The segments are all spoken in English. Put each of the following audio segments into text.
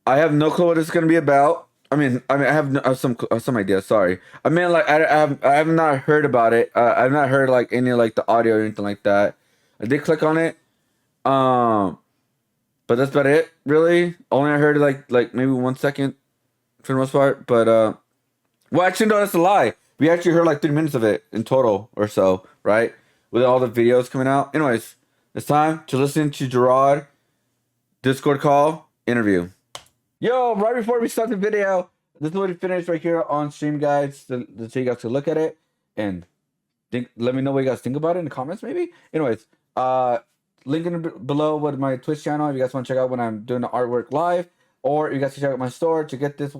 I have no clue what it's gonna be about. I have some idea. Sorry, I mean, like, I have not heard about it. I've not heard like any like the audio or anything like that. I did click on it, um, but that's about it. Really, only I heard like maybe 1 second for the most part. But well, actually, no, that's a lie. We actually heard like 3 minutes of it in total or so, right? With all the videos coming out. Anyways, it's time to listen to Jirard Discord call interview. Yo, right before we start the video, this is what we finished right here on stream, guys. So you guys can look at it and let me know what you guys think about it in the comments, maybe. Anyways, link below with my Twitch channel if you guys want to check out when I'm doing the artwork live, or you guys can check out my store to get this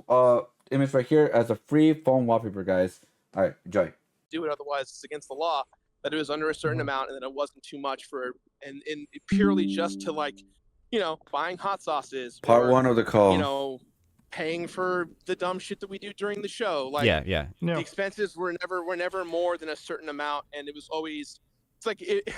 image right here as a free phone wallpaper, guys. All right, enjoy. Do it, otherwise it's against the law. That it was under a certain amount, and that it wasn't too much for, and purely just to, like, you know, buying hot sauces. Part or, 1 of the call. You know, paying for the dumb shit that we do during the show. Like, yeah. The expenses were never more than a certain amount, and it was always, it's like it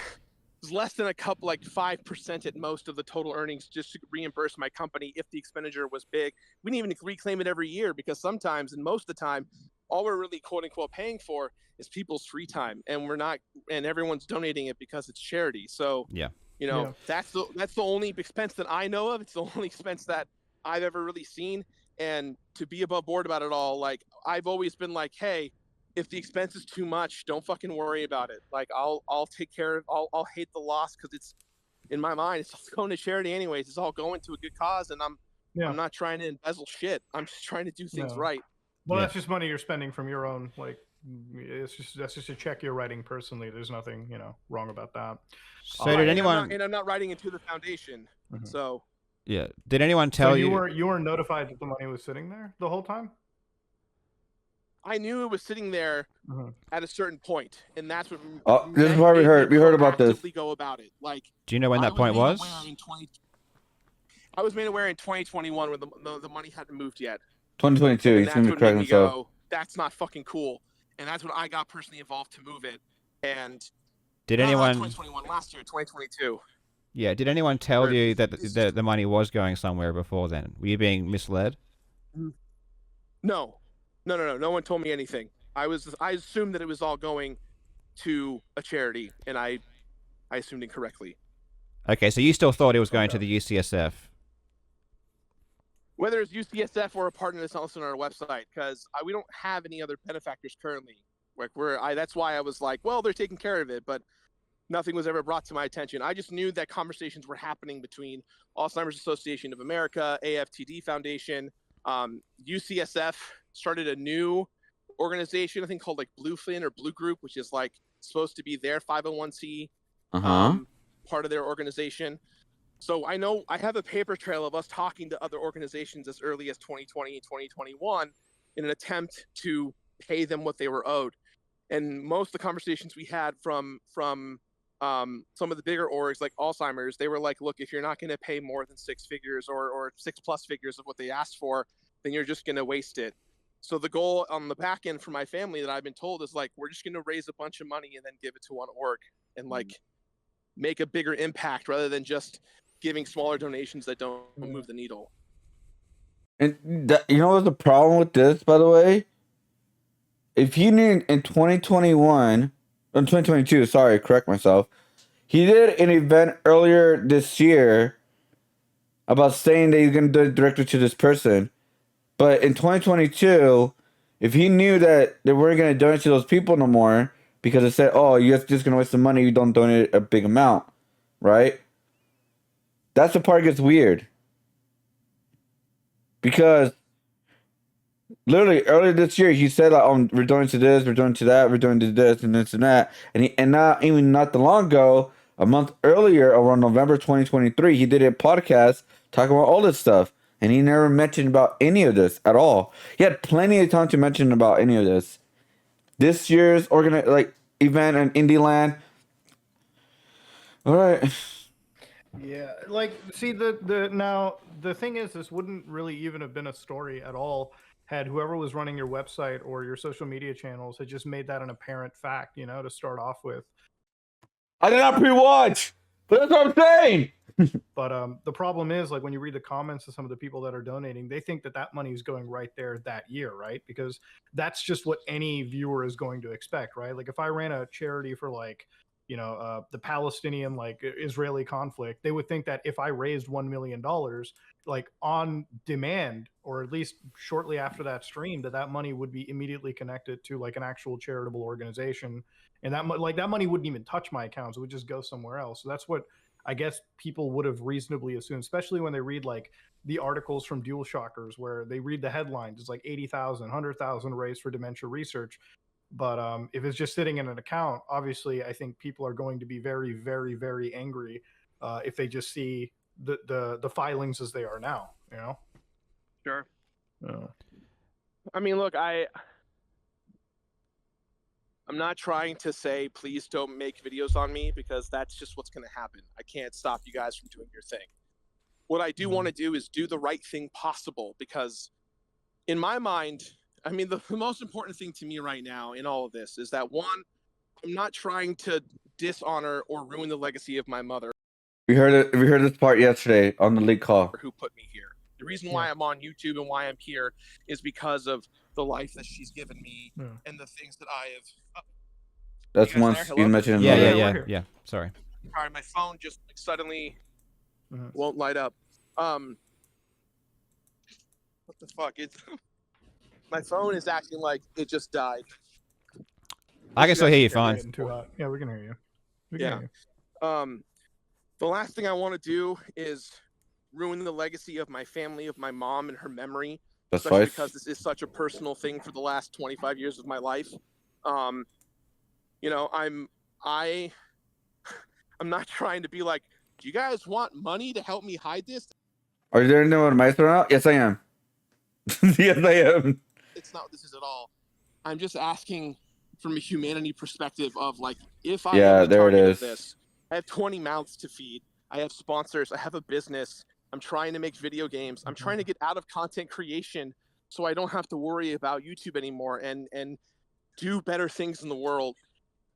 was less than a couple, like 5% at most of the total earnings, just to reimburse my company if the expenditure was big. We didn't even reclaim it every year, because sometimes, and most of the time, all we're really quote unquote paying for is people's free time, and we're not, and everyone's donating it because it's charity. So yeah. You know, that's the only expense that I know of. It's the only expense that I've ever really seen. And to be above board about it all, like, I've always been like, hey, if the expense is too much, don't fucking worry about it. Like, I'll take care of, I'll hate the loss, because it's, in my mind, it's all going to charity anyways. It's all going to a good cause, and I'm not trying to embezzle shit. I'm just trying to do things right. Well, that's just money you're spending from your own, like, that's just a check you're writing personally. There's nothing, you know, wrong about that. So did anyone? And I'm not writing into the foundation. So yeah, did anyone tell you? You were notified that the money was sitting there the whole time? I knew it was sitting there at a certain point, and that's what. This is why we heard about this. Go about it. Like, do you know when that point was? I was made aware in 2021 when the money hadn't moved yet. 2022. He's gonna be correct himself. That's not fucking cool. And that's when I got personally involved to move it. And did anyone? 2021, last year, 2022. Yeah. Did anyone tell you that the money was going somewhere before then? Were you being misled? No. No one told me anything. I assumed that it was all going to a charity, and I assumed incorrectly. Okay, so you still thought it was going to the UCSF? Whether it's UCSF or a partner that's not listed on our website, because we don't have any other benefactors currently. Like, that's why I was like, well, they're taking care of it, but nothing was ever brought to my attention. I just knew that conversations were happening between Alzheimer's Association of America, AFTD Foundation, UCSF started a new organization, I think called like Bluefin or Blue Group, which is like supposed to be their 501c part of their organization. So I know I have a paper trail of us talking to other organizations as early as 2020 and 2021 in an attempt to pay them what they were owed. And most of the conversations we had from some of the bigger orgs like Alzheimer's, they were like, look, if you're not going to pay more than 6 figures or 6+ figures of what they asked for, then you're just going to waste it. So the goal on the back end for my family that I've been told is like, we're just going to raise a bunch of money and then give it to one org and like make a bigger impact rather than just giving smaller donations that don't move the needle. And you know what's the problem with this, by the way? If he knew in 2021, or 2022, sorry, correct myself, he did an event earlier this year about saying that he's going to do it directly to this person. But in 2022, if he knew that they weren't going to donate to those people no more, because it said, oh, you're just going to waste the money, you don't donate a big amount, right? That's the part that gets weird. Because literally earlier this year, he said, like, oh, we're doing to this, we're doing to that, we're doing to this and this and that. And not that long ago, a month earlier, around November 2023, he did a podcast talking about all this stuff. And he never mentioned about any of this at all. He had plenty of time to mention about any of this. This year's event in Indieland. All right. Yeah, like, see, now the thing is, this wouldn't really even have been a story at all had whoever was running your website or your social media channels had just made that an apparent fact, you know, to start off with. I did not pre-watch. But that's what I'm saying. But the problem is, like, when you read the comments of some of the people that are donating, they think that that money is going right there that year, right? Because that's just what any viewer is going to expect, right? Like, if I ran a charity for, like, the Palestinian, like, Israeli conflict, they would think that if I raised $1 million, like, on demand, or at least shortly after that stream, that money would be immediately connected to, like, an actual charitable organization, and that money wouldn't even touch my accounts; it would just go somewhere else. So that's what I guess people would have reasonably assumed, especially when they read, like, the articles from Dual Shockers, where they read the headlines. It's like 80,000, 100,000 raised for dementia research. But if it's just sitting in an account, obviously, I think people are going to be very, very, very angry if they just see the filings as they are now. Sure. Yeah. I mean, look, I'm not trying to say please don't make videos on me, because that's just what's going to happen. I can't stop you guys from doing your thing. What I do want to do is do the right thing possible, because in my mind, I mean, the most important thing to me right now in all of this is that, one, I'm not trying to dishonor or ruin the legacy of my mother. We heard it. We heard this part yesterday on the league call. Who put me here. The reason why I'm on YouTube and why I'm here is because of the life that she's given me and the things that I have. That's once you mentioned. Yeah. Sorry. All right, my phone just suddenly won't light up. What the fuck? My phone is acting like it just died. I can still hear you fine. Yeah, we can hear you. Hear you. The last thing I want to do is ruin the legacy of my family, of my mom and her memory. That's especially right. Because this is such a personal thing for the last 25 years of my life. I'm not trying to be like, do you guys want money to help me hide this? Are you there to know what mice right now? Yes, I am. Yes, I am. It's not what this is at all. I'm just asking from a humanity perspective of, like, if I am the target of this, I have 20 mouths to feed. I have sponsors. I have a business. I'm trying to make video games. I'm trying to get out of content creation so I don't have to worry about YouTube anymore and do better things in the world.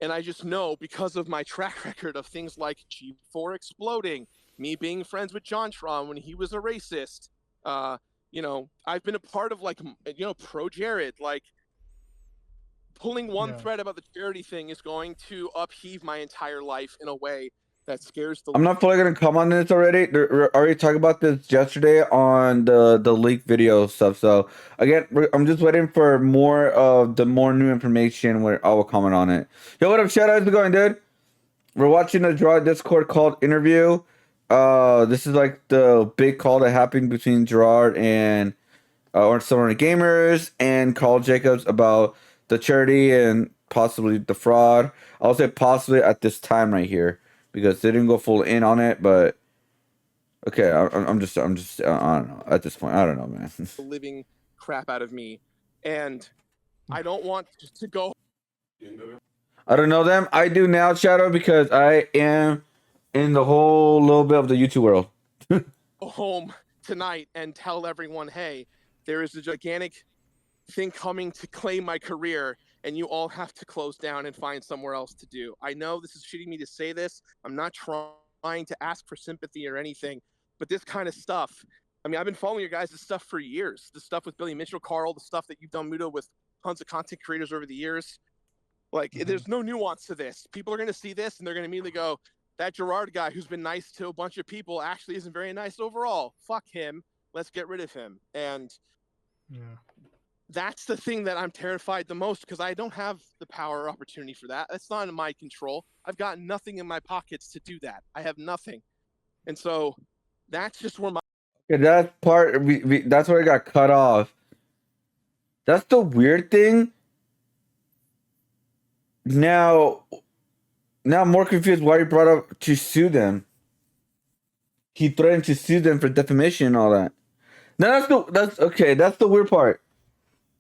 And I just know, because of my track record of things like G4 exploding, me being friends with JonTron when he was a racist, I've been a part of, like, Pro Jared, like, pulling one thread about the charity thing is going to upheave my entire life in a way that scares the. I'm not fully gonna come on this already. They're already talking about this yesterday on the leak video stuff. So again, I'm just waiting for more new information where I will comment on it. Yo, what up, Shadow? How's it going, dude? We're watching a Jirard Discord called Interview. This is like the big call that happened between Jirard and or some of the gamers and Carl Jacobs about the charity and possibly the fraud. I'll say possibly at this time right here, because they didn't go full in on it, but okay, I'm just I don't know at this point. I don't know, man. Living crap out of me, and I don't want to go. I don't know them. I do now, Shadow, because I am in the whole little bit of the YouTube world. Go home tonight and tell everyone, hey, there is a gigantic thing coming to claim my career, and you all have to close down and find somewhere else to do. I know this is shitty me to say this. I'm not trying to ask for sympathy or anything, but this kind of stuff, I mean, I've been following your guys' stuff for years. The stuff with Billy Mitchell, Carl, the stuff that you've done, Muto, with tons of content creators over the years. Like, there's no nuance to this. People are going to see this, and they're going to immediately go, that Jirard guy who's been nice to a bunch of people actually isn't very nice overall. Fuck him. Let's get rid of him. And that's the thing that I'm terrified the most, because I don't have the power or opportunity for that. That's not in my control. I've got nothing in my pockets to do that. I have nothing. And so that's just where my... Okay, that part, that's where I got cut off. That's the weird thing. Now I'm more confused why he brought up to sue them. He threatened to sue them for defamation and all that. Now that's okay. That's the weird part.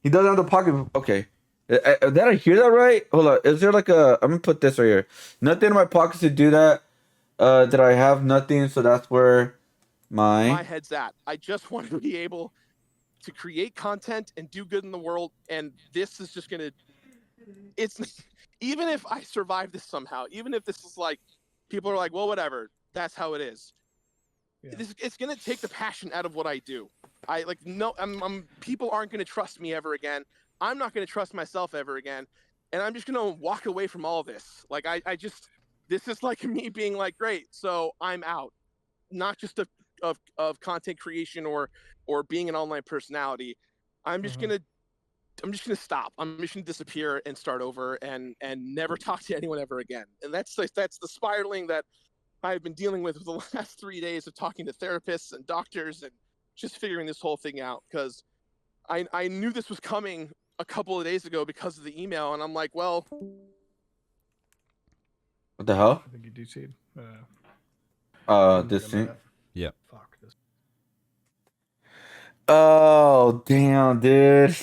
He doesn't have the pocket. Okay, did I hear that right? Hold on. Is there like a? I'm gonna put this right here. Nothing in my pockets to do that. Did I have nothing? So that's where my head's at. I just want to be able to create content and do good in the world. And this is just gonna. It's even if I survive this somehow, even if this is like, people are like, well, whatever. That's how it is. Yeah. It's gonna take the passion out of what I do. People aren't gonna trust me ever again. I'm not gonna trust myself ever again, and I'm just gonna walk away from all this. Like this is like me being like, great, so I'm out. Not just of content creation or being an online personality. I'm just gonna stop. I'm just gonna disappear and start over and never talk to anyone ever again. And that's the spiraling that I've been dealing with the last 3 days of talking to therapists and doctors and just figuring this whole thing out, because I knew this was coming a couple of days ago because of the email, and I'm like, well, What the hell? I think you DC'd. This thing. Yeah. Fuck this. Oh, damn, dude.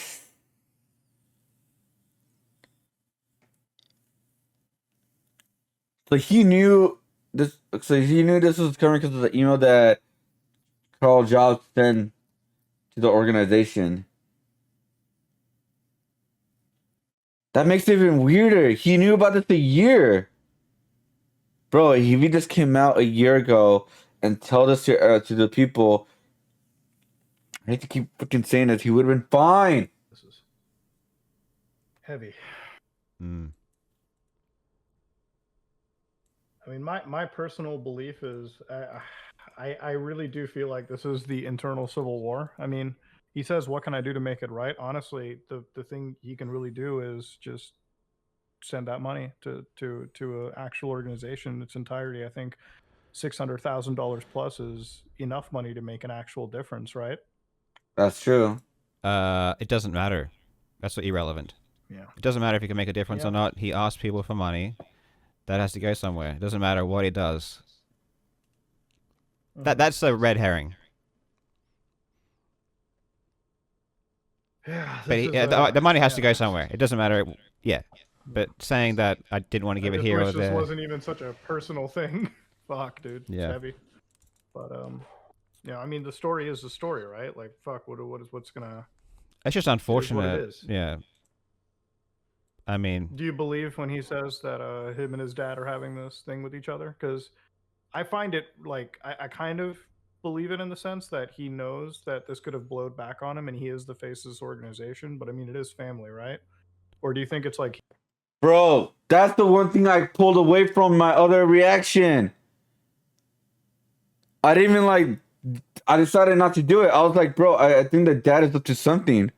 So he knew this. So he knew this was coming because of the email that Carl Jobs sent to the organization. That makes it even weirder. He knew about this a year. Bro, if he just came out a year ago and told us to the people, I hate to keep freaking saying this, he would have been fine. This is heavy. Mm. I mean, my personal belief is I really do feel like this is the internal civil war. I mean, he says, what can I do to make it right? Honestly, the thing he can really do is just send that money to an actual organization in its entirety. I think $600,000 plus is enough money to make an actual difference, right? That's true. It doesn't matter. That's irrelevant. Yeah. It doesn't matter if he can make a difference or not. He asked people for money. That has to go somewhere. It doesn't matter what he does. That's a red herring. Yeah, But the money has to go somewhere. It doesn't matter. Yeah. But saying that I didn't want to give it here or This there. wasn't even such a personal thing. Fuck, dude. Yeah. It's heavy. But yeah, I mean, the story is the story, right? Like, fuck, what's gonna? It's just unfortunate. is. Yeah. I mean, Do you believe when he says that him and his dad are having this thing with each other? Because I find it like I kind of believe it in the sense that he knows that this could have blowed back on him, and he is the face of this organization. But I mean, it is family, right? Or do you think it's like? Bro, that's the one thing I pulled away from my other reaction. I didn't even I decided not to do it. I was like, bro, I think the dad is up to something.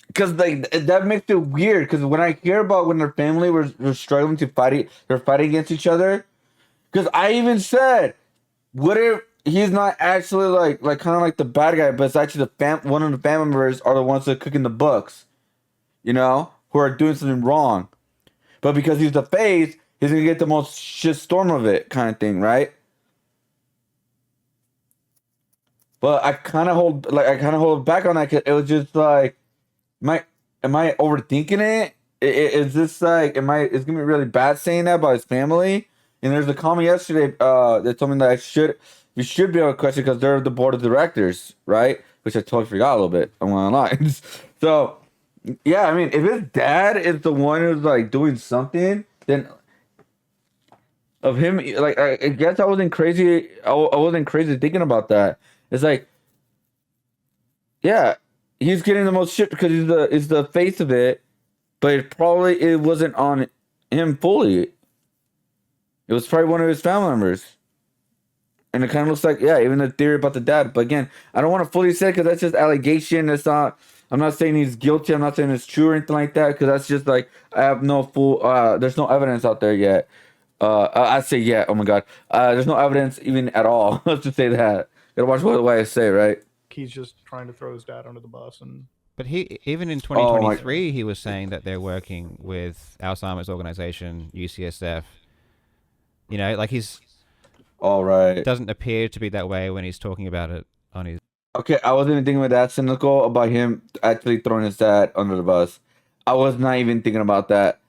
Because that makes it weird. Because when I hear about when their family was struggling to fight, they're fighting against each other. Because I even said, what if he's not actually like kind of like the bad guy, but it's actually one of the family members are the ones that are cooking the books, you know, who are doing something wrong. But because he's the face, he's gonna get the most shit storm of it, kind of thing, right? But I kind of hold back on that because it was just like, am I overthinking it? Is this like, it's gonna be really bad saying that about his family? And there's a comment yesterday that told me that we should be able to question because they're the board of directors, right? Which I totally forgot a little bit. I'm not lying. So, yeah, I mean, if his dad is the one who's like doing something, then of him, like, I guess I wasn't crazy. I wasn't crazy thinking about that. It's like, yeah, he's getting the most shit because he's the face of it, but it wasn't on him fully. It was probably one of his family members. And it kind of looks like, yeah, even the theory about the dad. But again, I don't want to fully say it because that's just allegation. I'm not saying he's guilty. I'm not saying it's true or anything like that because that's just like, I have no there's no evidence out there yet. I'd say yeah. Oh my God. There's no evidence even at all. Let's just say that. Gotta watch what I say, right? He's just trying to throw his dad under the bus, and but even in 2023, he was saying that they're working with Alzheimer's organization, UCSF. You know, like all right. Doesn't appear to be that way when he's talking about it on his. Okay, I wasn't even thinking about that cynical about him actually throwing his dad under the bus. I was not even thinking about that,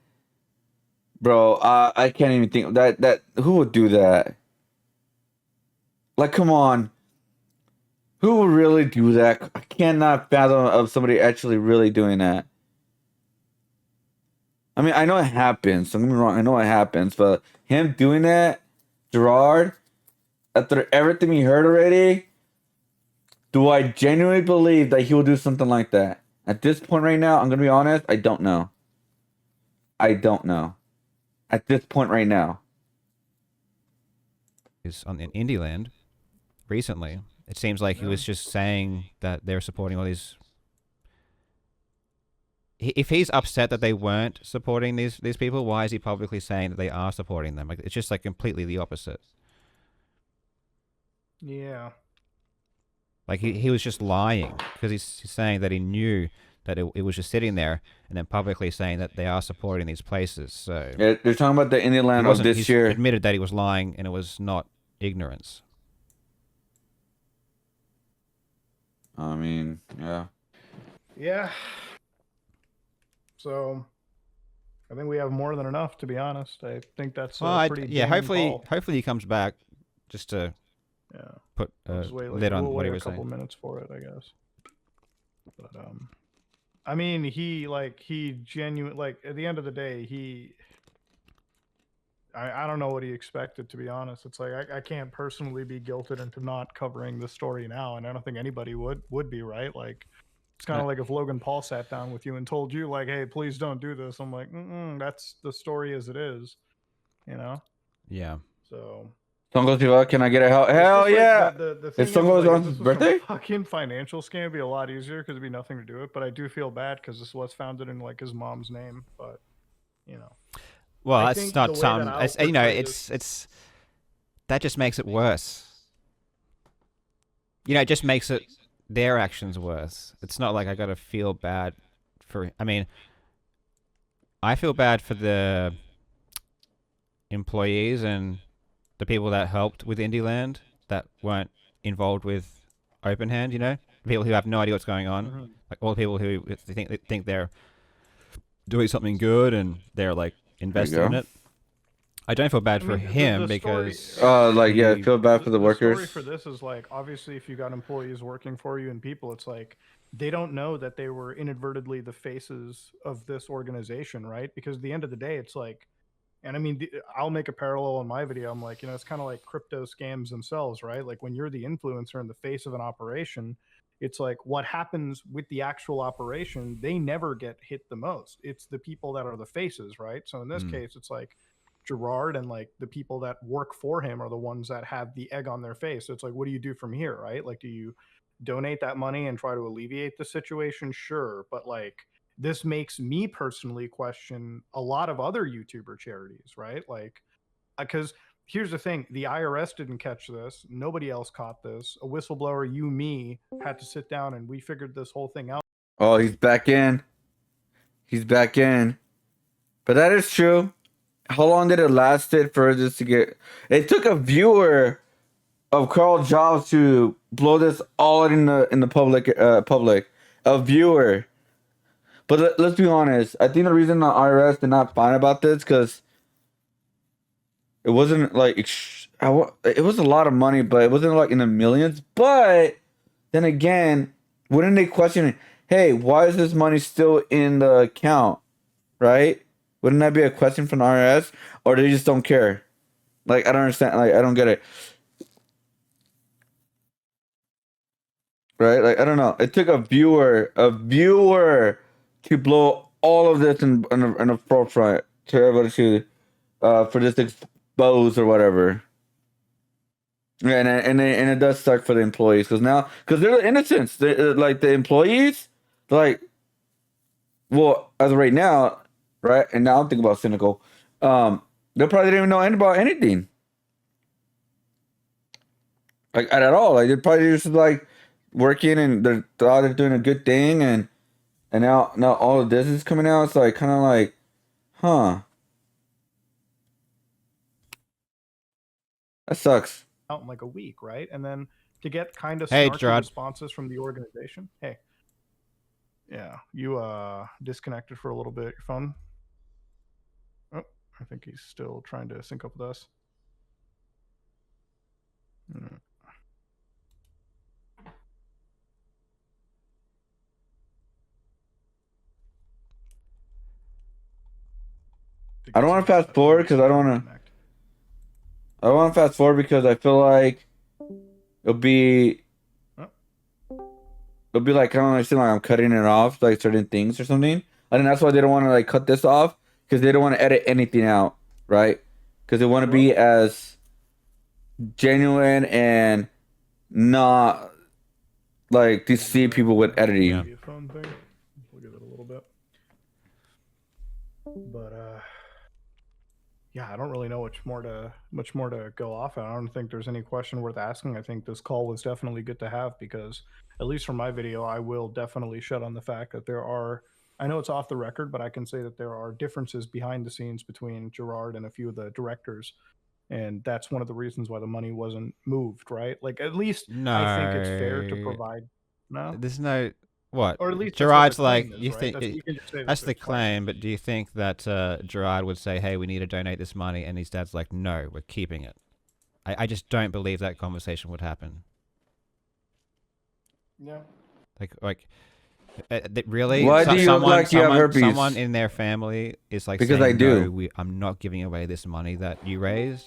bro. I can't even think that who would do that? Like, come on. Who would really do that? I cannot fathom of somebody actually really doing that. I mean, I know it happens. Don't get me wrong. I know it happens, but him doing that, Jirard, after everything he heard already, do I genuinely believe that he will do something like that? At this point right now, I'm gonna be honest. I don't know. I don't know. At this point right now. Is on in Indie Land recently. It seems like he was just saying that they're supporting all these. If he's upset that they weren't supporting these people, why is he publicly saying that they are supporting them? Like, it's just like completely the opposite. Yeah. Like he was just lying because he's saying that he knew that it was just sitting there, and then publicly saying that they are supporting these places. So Yeah, they're talking about the Indian land of this he's year. admitted that he was lying, and it was not ignorance. I mean, yeah. Yeah. So, I think we have more than enough, to be honest. I think that's a pretty damning call. Hopefully he comes back just to put a lid on what he was saying. We'll wait a couple minutes for it, I guess. But I mean, he genuine, like, at the end of the day, I don't know what he expected, to be honest. It's like I can't personally be guilted into not covering the story now, and I don't think anybody would be, right? Like, it's kind of like if Logan Paul sat down with you and told you, like, hey, please don't do this. I'm like, that's the story as it is, you know? Yeah. So. Songo's, can I get a hell yeah? The thing Is Songo's on his this birthday? Fucking financial scam, it'd be a lot easier because it'd be nothing to do with it. But I do feel bad because this was founded in like his mom's name. But you know, well, that's not some. You know, it's that just makes it worse. You know, it just makes it their actions worse. It's not like I got to feel bad for. I mean, I feel bad for the employees and the people that helped with Indie Land that weren't involved with Open Hand, you know? People who have no idea what's going on. Mm-hmm. Like all the people who think they're doing something good and they're like invested in it. I don't feel bad for him because I feel bad for the workers. The story for this is like, obviously if you got employees working for you and people, it's like they don't know that they were inadvertently the faces of this organization, right? Because at the end of the day, it's like, and I mean, I'll make a parallel in my video. I'm like, you know, it's kind of like crypto scams themselves, right? Like when you're the influencer in the face of an operation, it's like what happens with the actual operation, they never get hit the most. It's the people that are the faces, right? So in this case, it's like Jirard and like the people that work for him are the ones that have the egg on their face. So it's like, what do you do from here, right? Like, do you donate that money and try to alleviate the situation? Sure. But like, this makes me personally question a lot of other YouTuber charities, right? Like, because here's the thing, the IRS didn't catch this. Nobody else caught this. A whistleblower, me, had to sit down and we figured this whole thing out. Oh, he's back in. He's back in. But that is true. How long did it last for this to get... It took a viewer of Carl Jobs to blow this all in the public. A viewer. But let's be honest. I think the reason the IRS did not find about this because it wasn't like it was a lot of money, but it wasn't like in the millions. But then again, wouldn't they question, hey, why is this money still in the account? Right? Wouldn't that be a question from the IRS, or they just don't care? Like I don't understand. Like I don't get it. Right? Like I don't know. It took a viewer to blow all of this in the forefront to everybody to for this expose or whatever. Yeah, and it does suck for the employees because they're the innocents. Like the employees, like, well, as of right now, right? And now I'm thinking about cynical. They probably didn't even know about anything, like at all. Like they're probably just like working and they're thought they're doing a good thing and now all of this is coming out. It's like kind of like, huh? That sucks. Out in like a week, right? And then to get kind of snarky responses from the organization. Hey, yeah, you disconnected for a little bit. Your phone. Oh, I think he's still trying to sync up with us. I don't want to fast forward because I don't want to. I don't want to fast forward because I feel like it'll be like kind of like I'm cutting it off, like certain things or something. I think that's why they don't want to like cut this off because they don't want to edit anything out, right? Because they want to be as genuine and not like deceive people with editing. Yeah. Phone thing. Look at it a little bit. But yeah, I don't really know much more to go off. I don't think there's any question worth asking. I think this call was definitely good to have because, at least from my video, I will definitely shed on the fact that there are. I know it's off the record, but I can say that there are differences behind the scenes between Jirard and a few of the directors, and that's one of the reasons why the money wasn't moved. Right? Like at least I think it's fair to No. provide. No, There's no what. or at least Gerard's that's what the like claim you is, right? think That's, you can just say that's the there's claims. claim, but do you think that Gerard would say, "Hey, we need to donate this money," and his dad's like, "No, we're keeping it." I just don't believe that conversation would happen. Yeah. Really? Why do you look like you have herpes? Someone in their family is like Because saying, I do. "No, I'm not giving away this money that you raised."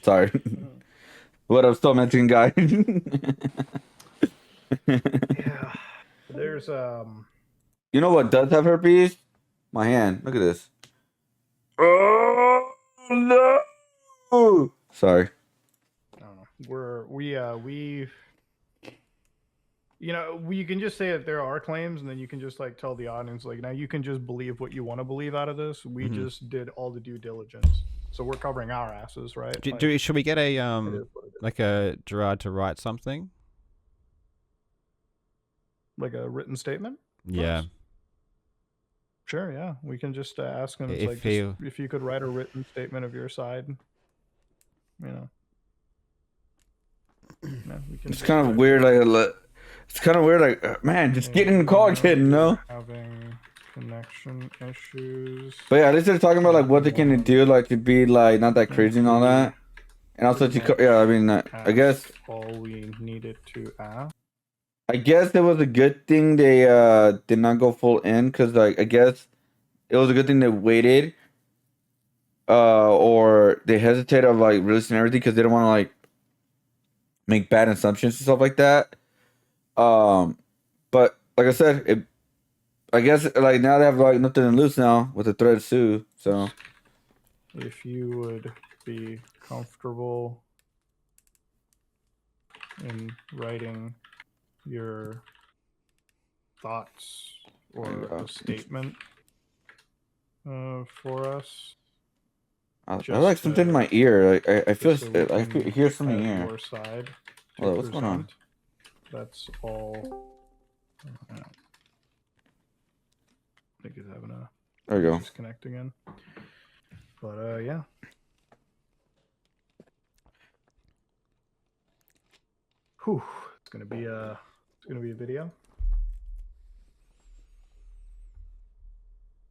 Sorry. What I'm still mentioning, guy. Yeah. There's You know what does have herpes? My hand. Look at this. Oh no! Sorry. I don't know. We you know, you can just say that there are claims, and then you can just like tell the audience like, now you can just believe what you want to believe out of this. We just did all the due diligence, so we're covering our asses, right? Should we get a it is what it is. like a Gerard to write something? Like a written statement? Yeah. Sure, yeah. We can just ask him. It's If like you- if you could write a written statement of your side, you know. Yeah, we can It's just kind of write- weird. Like, it's kind of weird. Like, man, just get in the call, kid. No. Having connection issues. But yeah, at least they're talking about like what they can do, like to be like not that crazy and all that. And also to, yeah, I mean, I guess. Asked all we needed to ask. I guess it was a good thing they did not go full in because like I guess it was a good thing they waited or they hesitated of like releasing everything because they don't want to like make bad assumptions and stuff like that. But like I said, I guess like now they have like nothing to lose now with the threat to sue. So If you would be comfortable in writing your thoughts or a statement for us. I Just, like something in my ear. Like I feel so we I can hear something have here. your side to Hold on, what's going on? present. That's all. I think he's having a There we go. disconnect again. But yeah. Whew. It's gonna be a video.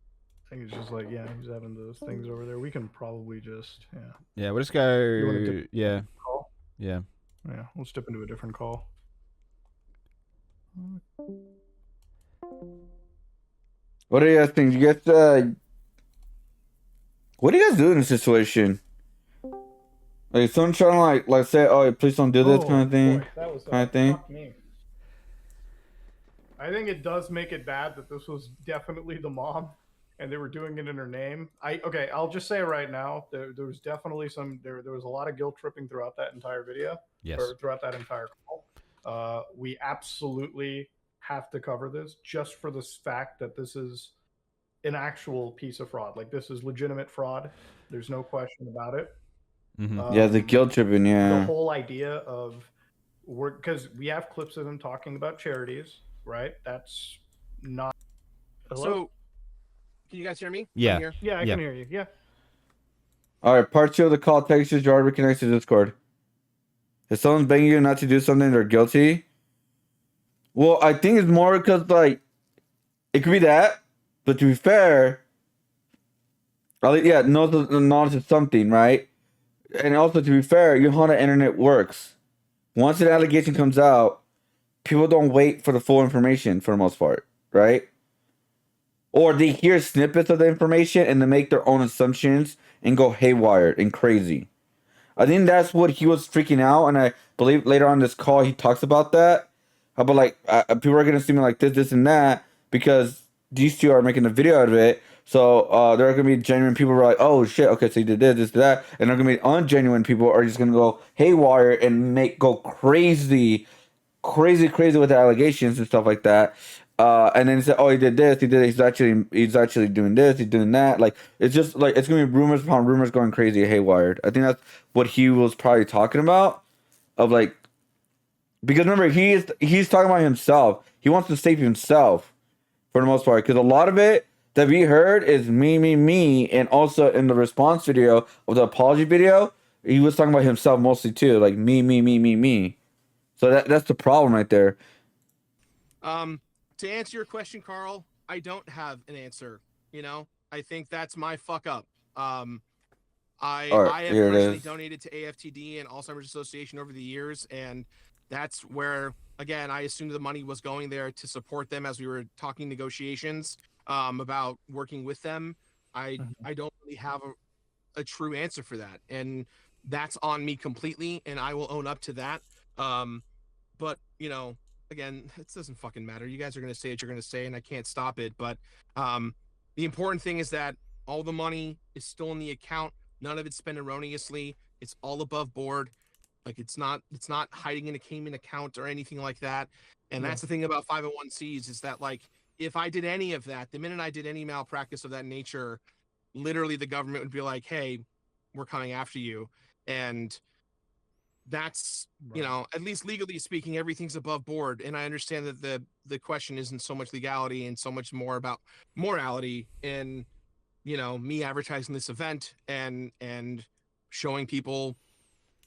I think it's just like, yeah, he's having those things over there. We can probably just, Yeah, we'll just wanna go. dip- Yeah, call. yeah. Yeah, we'll step into a different call. What do you guys think? You guys, what do you guys do in this situation? Like someone trying to like say, "Oh, please don't do this," kind of thing. Boy, that was kind of thing. fuck me. I think it does make it bad that this was definitely the mom, and they were doing it in her name. Okay, I'll just say right now, there was definitely there was a lot of guilt tripping throughout that entire video, Yes. or throughout that entire call. We absolutely have to cover this just for the fact that this is an actual piece of fraud. Like, this is legitimate fraud. There's no question about it. Mm-hmm. Yeah, the guilt tripping. The Yeah. whole idea of because we have clips of him talking about charities, right? That's not. Hello? So, can you guys hear me? Yeah. I'm here. Yeah, I Yeah. can hear you. Yeah. All right, part 2 of the call text is Jirard reconnects to Discord. If someone's begging you not to do something, they're guilty. Well, I think it's more because like it could be that, but to be fair, yeah, knowledge of something, right? And also to be fair, you know how the internet works. Once an allegation comes out, people don't wait for the full information for the most part, right? or they hear snippets of the information and they make their own assumptions and go haywire and crazy. I think that's what he was freaking out, and I believe later on this call he talks about that. How about like people are gonna see me like this, and that because these two are making a video out of it. So there are gonna be genuine people who are like, oh shit, okay, so you did this, that, and there are gonna be ungenuine people who are just gonna go haywire and go crazy with the allegations and stuff like that. And then he said, "Oh, he did this. He did. He's actually doing this. He's doing that. Like it's just like it's gonna be rumors upon rumors going crazy, haywired. I think that's what he was probably talking about. Of like, because remember he's talking about himself. He wants to save himself for the most part. Because a lot of it that we heard is me, and also in the response video of the apology video, he was talking about himself mostly too. Like me. So that's the problem right there. To answer your question, Carl, I don't have an answer. You know, I think that's my fuck up. I have personally donated to AFTD and Alzheimer's Association over the years, and that's where, again, I assumed the money was going there to support them as we were talking negotiations about working with them. I don't really have a true answer for that, and that's on me completely, and I will own up to that. But you know, again, it doesn't fucking matter. You guys are going to say what you're going to say, and I can't stop it. But the important thing is that all the money is still in the account. None of it's spent erroneously. It's all above board. Like it's not hiding in a Cayman account or anything like that. And that's the thing about 501c's is that like if I did any of that, the minute I did any malpractice of that nature, literally the government would be like, "Hey, we're coming after you." And that's you know, at least legally speaking, everything's above board. And I understand that the question isn't so much legality and so much more about morality in you know me advertising this event and showing people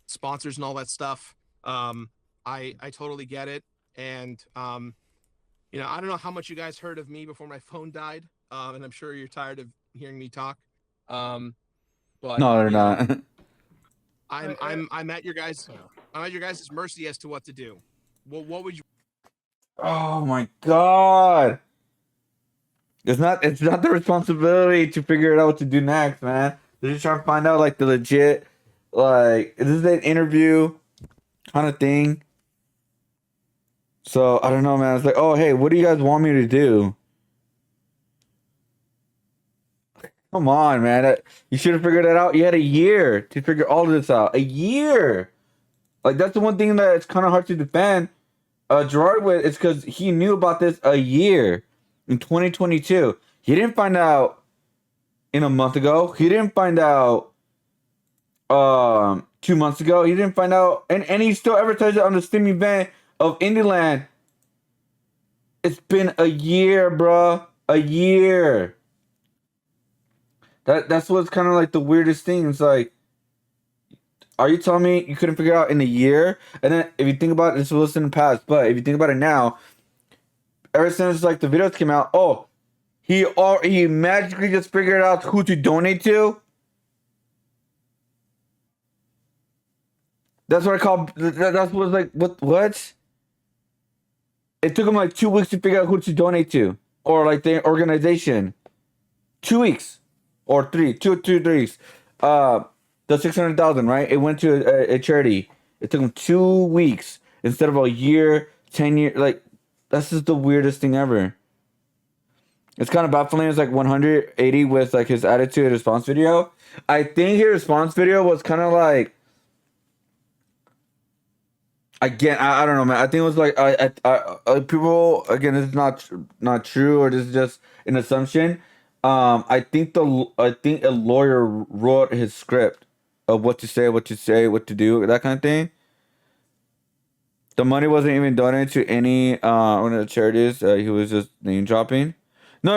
sponsors and all that stuff. I totally get it. And you know, I don't know how much you guys heard of me before my phone died, and I'm sure you're tired of hearing me talk. But no, they're not. I'm at your guys' mercy as to what to do. What would you? Oh my god! It's not the responsibility to figure it out what to do next, man. They're just trying to find out like the legit, like is this an interview kind of thing? So I don't know, man. It's like, oh hey, what do you guys want me to do? Come on, man. You should have figured it out. You had a year to figure all of this out. A year. Like that's the one thing that it's kind of hard to defend Jirard with. It's because he knew about this a year in 2022. He didn't find out in a month ago. He didn't find out 2 months ago. He didn't find out, and he still advertised it on the Steam event of Indieland. It's been a year, bruh. A year. That's what's kind of like the weirdest thing. It's like, are you telling me you couldn't figure it out in a year? And then if you think about it, this was in the past, but if you think about it now, ever since like the videos came out, oh, he magically just figured out who to donate to. That's what I call. That's what like what? It took him like 2 weeks to figure out who to donate to, or like the organization. 2 weeks. Or 2 weeks. The 600,000, right? It went to a charity. It took them 2 weeks instead of a year, 10 years. Like that's just the weirdest thing ever. It's kind of baffling. It's like 180 with like his attitude response video. I think his response video was kind of like. Again, I don't know, man. I think it was like people. Again, this is not true, or this is just an assumption. I think a lawyer wrote his script of what to say, what to do, that kind of thing. The money wasn't even donated to any one of the charities. He was just name dropping. No.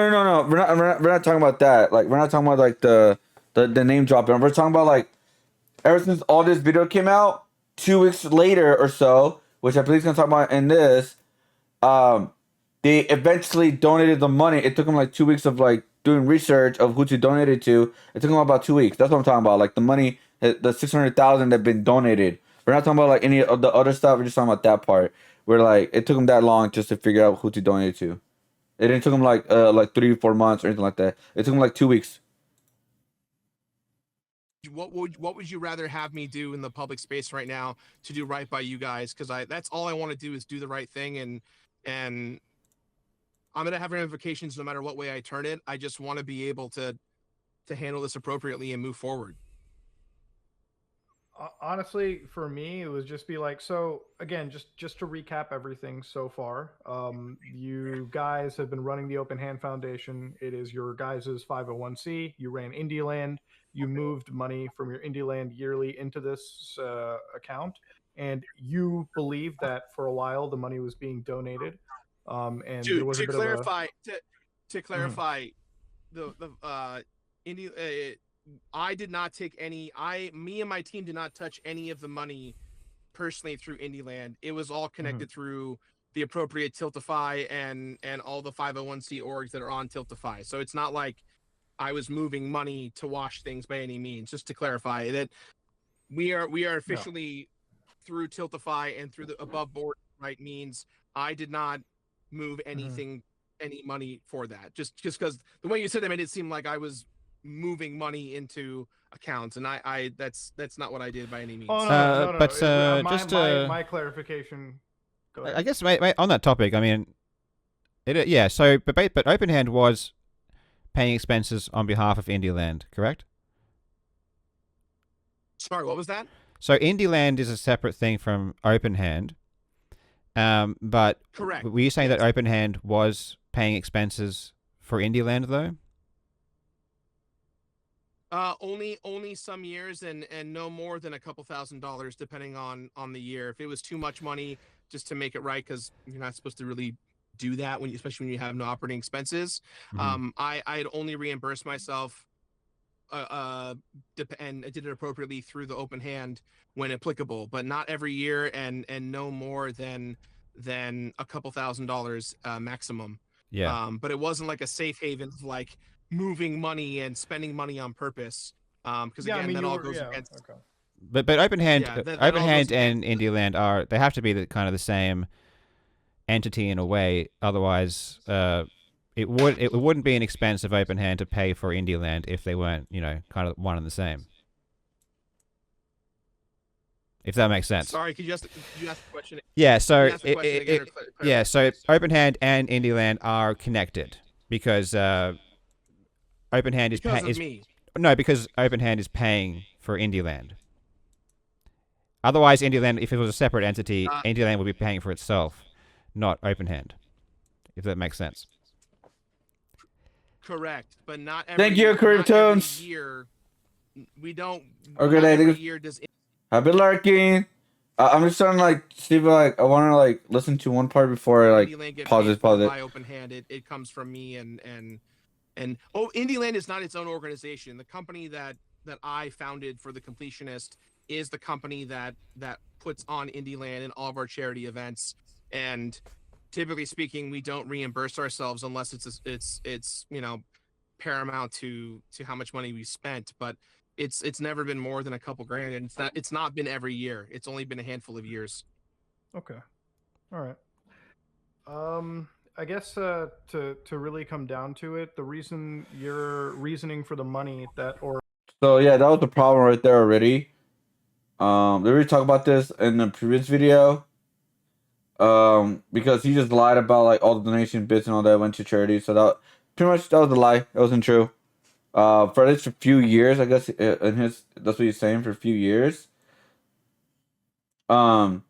We're not talking about that. Like we're not talking about like the name dropping. We're talking about like ever since all this video came out, 2 weeks later or so, which I believe he's gonna talk about in this. They eventually donated the money. It took them like 2 weeks of like doing research of who to donate it to. It took them about 2 weeks. That's what I'm talking about. Like the money, the 600,000 that been donated. We're not talking about like any of the other stuff. We're just talking about that part where like it took them that long just to figure out who to donate to. It didn't took him like 3-4 months or anything like that. It took him like 2 weeks. What would you rather have me do in the public space right now to do right by you guys? Because that's all I want to do is do the right thing, and I'm gonna have ramifications no matter what way I turn it. I just want to be able to handle this appropriately and move forward. Honestly, for me, it was just be like, so again, just to recap everything so far. You guys have been running the Open Hand Foundation. It is your guys' 501c. You ran Indieland. You moved money from your Indieland yearly into this account, and you believe that for a while the money was being donated. And there was to a bit clarify, of to clarify, the Indie. I did not take any. Me and my team did not touch any of the money personally through Indieland. It was all connected through the appropriate Tiltify and all the 501c orgs that are on Tiltify. So it's not like I was moving money to wash things by any means. Just to clarify that we are officially through Tiltify and through the above board right means. I did not move anything, any money for that. Just because the way you said that made it seem like I was moving money into accounts, and I that's not what I did by any means. Oh no. But just my clarification. Go ahead. I guess on that topic, I mean, yeah. So, but Open Hand was paying expenses on behalf of Indieland, correct? Sorry, what was that? So Indieland is a separate thing from Open Hand. But correct. Were you saying that Open Hand was paying expenses for Indieland though? Only some years and no more than a couple $1,000 depending on the year. If it was too much money, just to make it right, because you're not supposed to really do that especially when you have no operating expenses. I'd only reimburse myself and I did it appropriately through the Open Hand when applicable, but not every year and no more than a couple $1,000 maximum. Yeah. But it wasn't like a safe haven of like moving money and spending money on purpose. Because again, that all goes against. Okay. But Open Hand, Open Hand and Indieland they have to be the same entity in a way. Otherwise, it wouldn't be an expense of Open Hand to pay for Indieland if they weren't kind of one and the same. If that makes sense. Sorry, could you ask the question? Yeah. So so Open Hand and Indieland are connected because Open Hand because Open Hand is paying for Indieland. Otherwise, Indieland, if it was a separate entity, Indieland would be paying for itself, not Open Hand. If that makes sense. Correct, but not every. Thank you, Creative Tones. Every year, we don't. Okay, every year does. I've been lurking. I'm just trying to see if I want to listen to one part before I pause it. By Open Hand, it comes from me and Indieland is not its own organization. The company that I founded for the Completionist is the company that puts on Indieland and all of our charity events. And typically speaking, we don't reimburse ourselves unless it's paramount to how much money we spent. But it's never been more than a couple grand, and it's not been every year. It's only been a handful of years. Okay, all right. I guess to really come down to it, the reason your reasoning for the money so yeah, that was the problem right there already. They already talked about this in the previous video. Because he just lied about all the donation bits and all that went to charity. So that was a lie. That wasn't true. For at least a few years, I guess that's what he's saying, for a few years. Now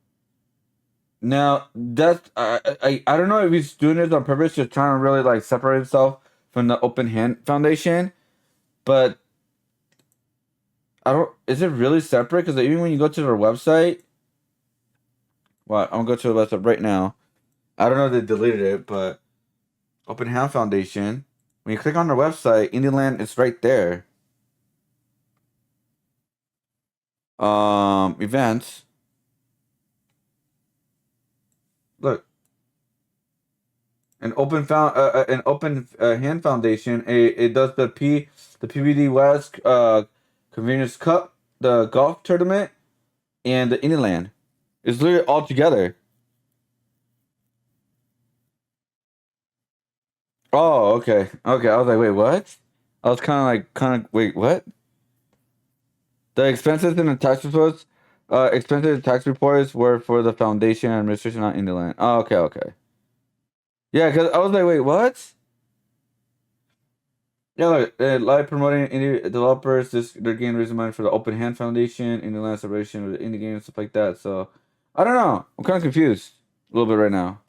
that's I don't know if he's doing this on purpose, just trying to really separate himself from the Open Hand Foundation, but is it really separate? Because even when you go to their website, I'm gonna go to the website right now. I don't know if they deleted it, but Open Hand Foundation, when you click on their website, Indieland is right there. Events. Look. An Open Hand Foundation. It does the PBD West Convenience Cup, the golf tournament, and the Indieland. It's literally all together. Oh, okay. Okay. I was like, wait, what? I was wait, what? The expenses in the tax reports, expenses in tax reports were for the foundation and administration, not Indialand. Oh, okay, okay. Yeah, because I was like, wait, what? Yeah, look, live promoting indie developers. They're getting raising money for the Open Hand Foundation, Indialand celebration with indie games, stuff like that. So, I don't know. I'm kind of confused a little bit right now.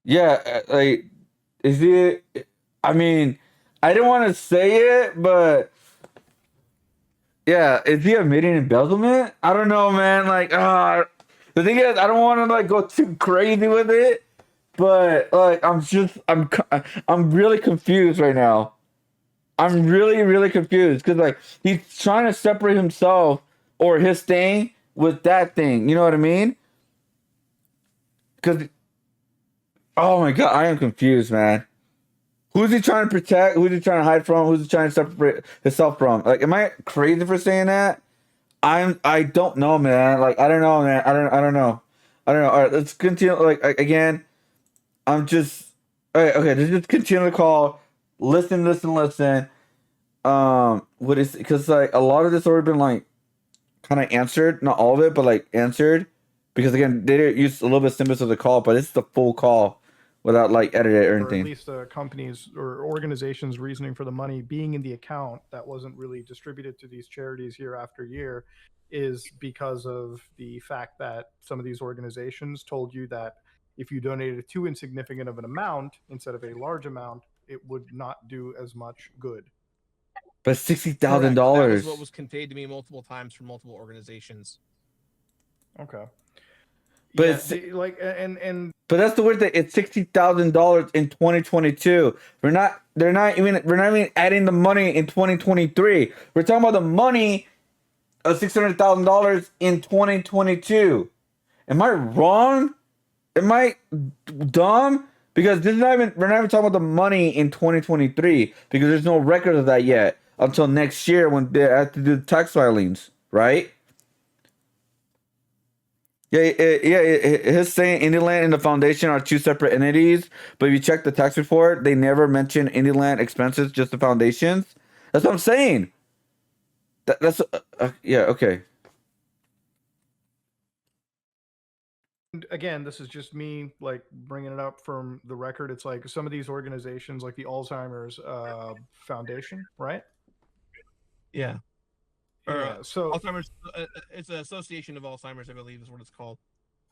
Yeah, like, is it? I mean, I didn't want to say it, but yeah, is he admitting embezzlement? I don't know, man. Like, the thing is, I don't want to like go too crazy with it, but like, I'm really confused right now. I'm really confused because like he's trying to separate himself or his thing with that thing. You know what I mean? Because oh my god, I am confused, man. Who's he trying to protect? Who's he trying to hide from? Who's he trying to separate himself from? Like, am I crazy for saying that? I don't know, man. Like, I don't know, man. I don't know. I don't know. All right, let's continue. Like, again, I'm just all right. Okay, let's just continue the call. Listen. What is because like a lot of this already been like kind of answered, not all of it, but like answered because again they didn't use a little bit snippets of the call, but it's the full call without like edit it or Or at anything. least the company's or organization's reasoning for the money being in the account that wasn't really distributed to these charities year after year is because of the fact that some of these organizations told you that if you donated too insignificant of an amount instead of a large amount, it would not do as much good. But $60,000. Correct. That was what was conveyed to me multiple times from multiple organizations. Okay. But yeah, it's- like and But that's the weird thing. It's $60,000 in 2022. We're not even adding the money in 2023. We're talking about the money of $600,000 in 2022. Am I wrong? Am I dumb? Because we're not even talking about the money in 2023 because there's no record of that yet until next year when they have to do the tax filings, right? Yeah, his saying Indieland and the foundation are two separate entities, but if you check the tax report, they never mention Indieland expenses, just the foundations. That's what I'm saying. Yeah, okay. again, this is just me like bringing it up from the record. It's like some of these organizations, like the Alzheimer's Foundation, right? Yeah. Yeah. So Alzheimer's, it's an association of Alzheimer's, I believe, is what it's called.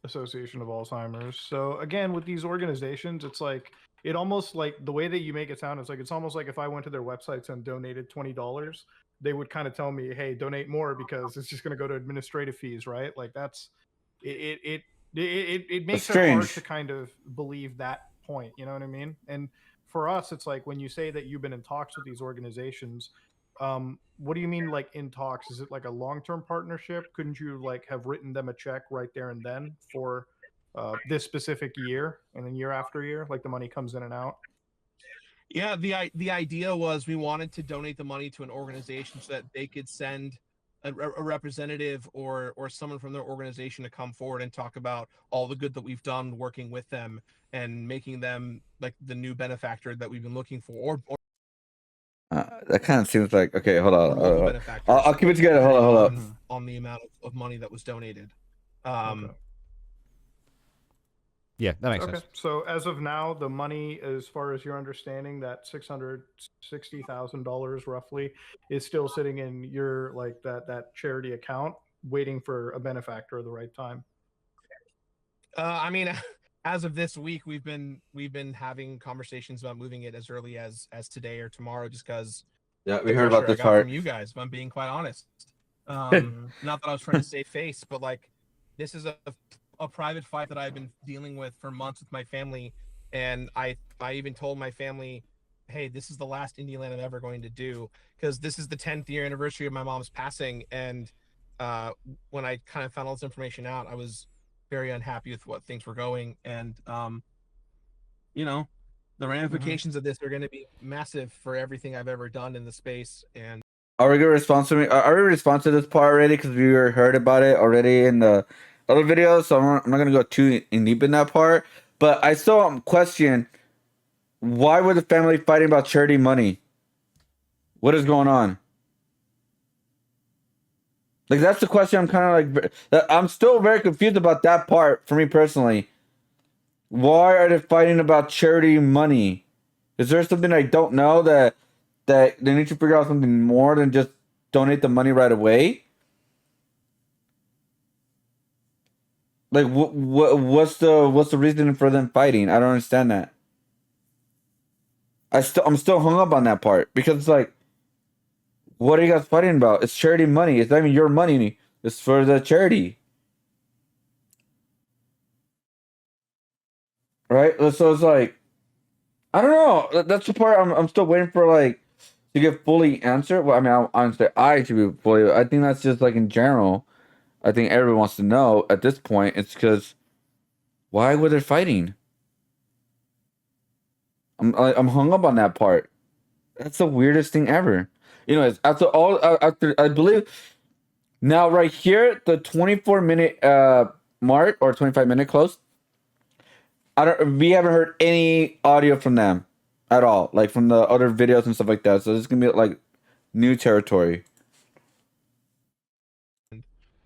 Association of Alzheimer's. So again, with these organizations, it's like it almost like the way that you make it sound. It's almost like if I went to their websites and donated $20, they would kind of tell me, "Hey, donate more because it's just going to go to administrative fees," right? Like that's it makes it hard strange. to kind of believe that point. You know what I mean? And for us, it's like when you say that you've been in talks with these organizations. What do you mean like in talks? Is it like a long-term partnership? Couldn't you like have written them a check right there and then for this specific year and then year after year, like the money comes in and out? Yeah, the idea was we wanted to donate the money to an organization so that they could send a representative or someone from their organization to come forward and talk about all the good that we've done working with them and making them like the new benefactor that we've been looking for, or That kind of seems like okay. Hold on. multiple benefactors. I'll keep it together. Hold up. On the amount of money that was donated. Okay. Yeah, that makes Okay. sense. So as of now, the money, as far as your understanding, that $660,000 roughly is still sitting in your like that charity account, waiting for a benefactor at the right time. I mean, as of this week, we've been having conversations about moving it as early as today or tomorrow, just because. Yeah, we heard about this part from you guys. If I'm being quite honest, not that I was trying to save face, but like this is a private fight that I've been dealing with for months with my family, and I even told my family, hey, this is the last Indieland I'm ever going to do because this is the 10th year anniversary of my mom's passing, and when I kind of found all this information out, I was very unhappy with what things were going, and you know, the ramifications of this are going to be massive for everything I've ever done in the space. And are we gonna respond to me? Are we respond to this part already? Because we heard about it already in the other videos, so I'm not gonna go too in deep in that part. But I still question Why were the family fighting about charity money? What is going on? Like, that's the question. I'm kind of like, I'm still very confused about that part for me personally. Why are they fighting about charity money? Is there something I don't know that they need to figure out something more than just donate the money right away? Like, what's the reason for them fighting? I don't understand that. I'm still hung up on that part because it's like, what are you guys fighting about? It's charity money. It's not even your money. It's for the charity, right? So it's like, I don't know. That's the part I'm still waiting for, like, to get fully answered. Well, I mean, honestly, I should be fully. I think that's just like in general. I think everyone wants to know at this point. It's because why were they fighting? I'm hung up on that part. That's the weirdest thing ever. Anyways, after I believe now right here the 24-minute mark or 25-minute close. We haven't heard any audio from them at all, like from the other videos and stuff like that. So this is gonna be like new territory.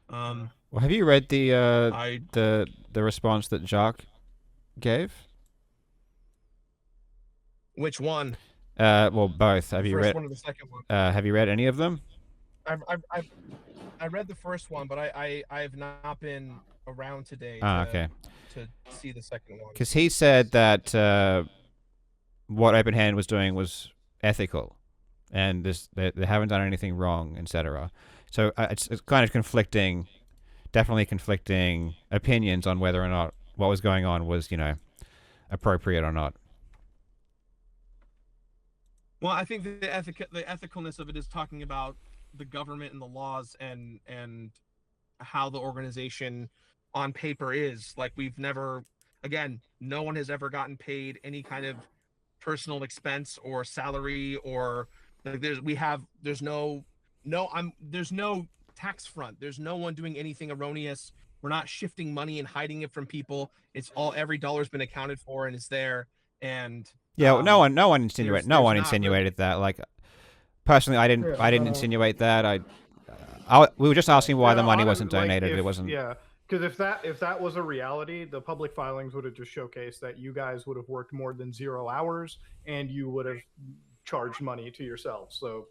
Well, have you read the I the response that Jacques gave? which one? Well, both. Have The you first read? one or the second one? Have you read any of them? I read the first one, but I have not been around today Okay. to see the second one. Because he said that what Open Hand was doing was ethical, and they haven't done anything wrong, etc. So it's kind of definitely conflicting opinions on whether or not what was going on was, appropriate or not. Well, I think the ethicalness of it is talking about the government and the laws and how the organization on paper is. Like, we've never, again, no one has ever gotten paid any kind of personal expense or salary, or like there's no tax front. There's no one doing anything erroneous. We're not shifting money and hiding it from people. It's all, every dollar's been accounted for and it's there. And Yeah, no one there's insinuated that. Like, personally, I didn't Yeah, insinuate that. We were just asking why the money wasn't donated. It wasn't. Yeah, because if that was a reality, the public filings would have just showcased that you guys would have worked more than 0 hours and you would have charged money to yourselves. So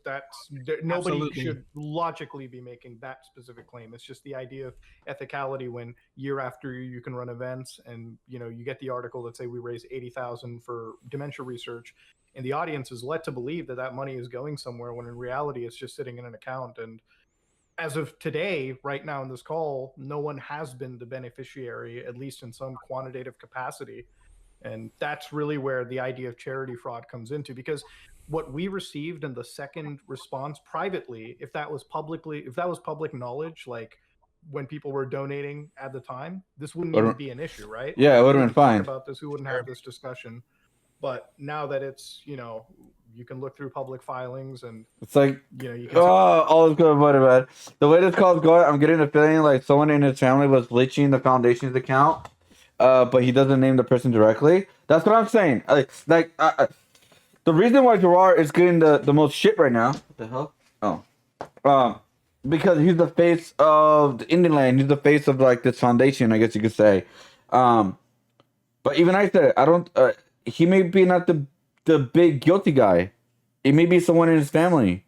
nobody Absolutely. should logically be making that specific claim. It's just the idea of ethicality when year after year you can run events and you get the article that say we raised 80,000 for dementia research, and the audience is led to believe that money is going somewhere when in reality it's just sitting in an account. And as of today, right now in this call, no one has been the beneficiary, at least in some quantitative capacity. And that's really where the idea of charity fraud comes into, because what we received in the second response privately, if that was public knowledge, like when people were donating at the time, this wouldn't even be an issue, right? Yeah, it would have been fine. About this, we wouldn't have this discussion. But now that it's, you can look through public filings and It's like, you can all is good, buddy, man. The way this call is going, I'm getting the feeling like someone in his family was bleaching the foundation's account, but he doesn't name the person directly. That's what I'm saying. The reason why Jirard is getting the most shit right now. What the hell? Oh, because he's the face of the Indian land. He's the face of like this foundation, I guess you could say. But even I said, I don't. He may be not the big guilty guy. It may be someone in his family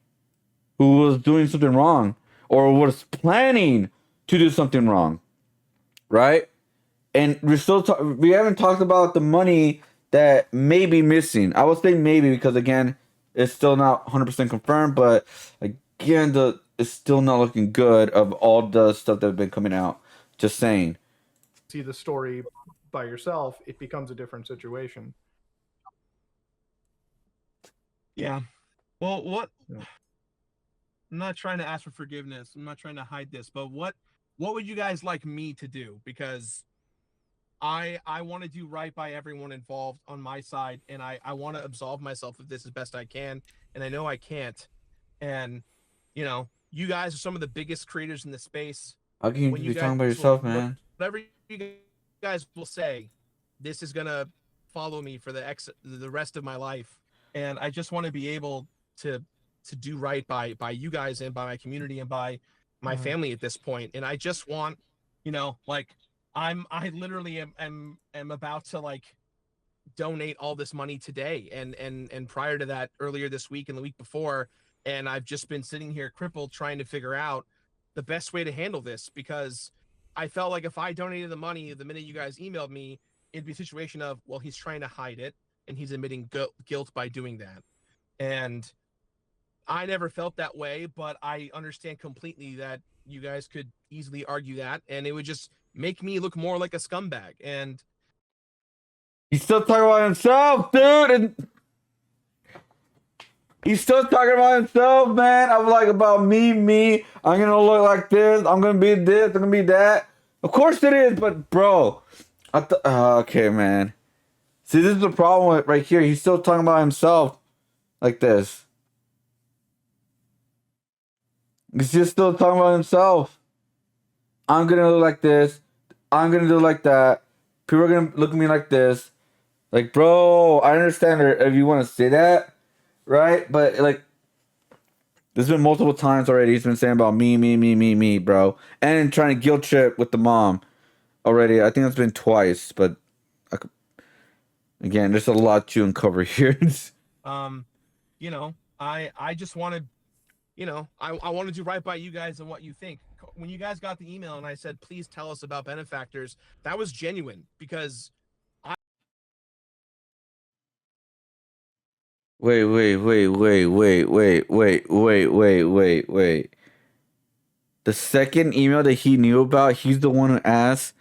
who was doing something wrong or was planning to do something wrong, right? And we haven't talked about the money that may be missing. I would say maybe because, again, it's still not 100% confirmed, but again, it's still not looking good of all the stuff that's been coming out. Just saying. see the story by yourself, it becomes a different situation. Yeah. Well, what? Yeah. I'm not trying to ask for forgiveness. I'm not trying to hide this, but what would you guys like me to do? Because I want to do right by everyone involved on my side, and I want to absolve myself of this as best I can, and I know I can't. And you guys are some of the biggest creators in the space. How can you be talking about yourself, man? Whatever you guys will say, this is gonna follow me for the rest of my life, and I just want to be able to do right by you guys and by my community and by my family at this point. And I just want, like I literally am about to like donate all this money today and prior to that, earlier this week and the week before, and I've just been sitting here crippled trying to figure out the best way to handle this, because I felt like if I donated the money the minute you guys emailed me, it'd be a situation of, well, he's trying to hide it and he's admitting guilt by doing that. And I never felt that way, but I understand completely that you guys could easily argue that, and it would just make me look more like a scumbag. And He's still talking about himself, dude. And he's still talking about himself, man. I'm like, about me. I'm gonna look like this. I'm gonna be this. I'm gonna be that. Of course it is, but bro, okay, man. See, this is the problem with right here. He's still talking about himself like this. He's just still talking about himself. I'm gonna look like this. I'm gonna do like that. People are gonna look at me like this. Like, bro, I understand if you want to say that, right? But like, there's been multiple times already he's been saying about me, bro, and trying to guilt trip with the mom already. I think it's been twice, but again, there's a lot to uncover here. I just want to, I want to do right by you guys and what you think. When you guys got the email and I said, please tell us about benefactors, that was genuine, because Wait. The second email that he knew about, he's the one who asked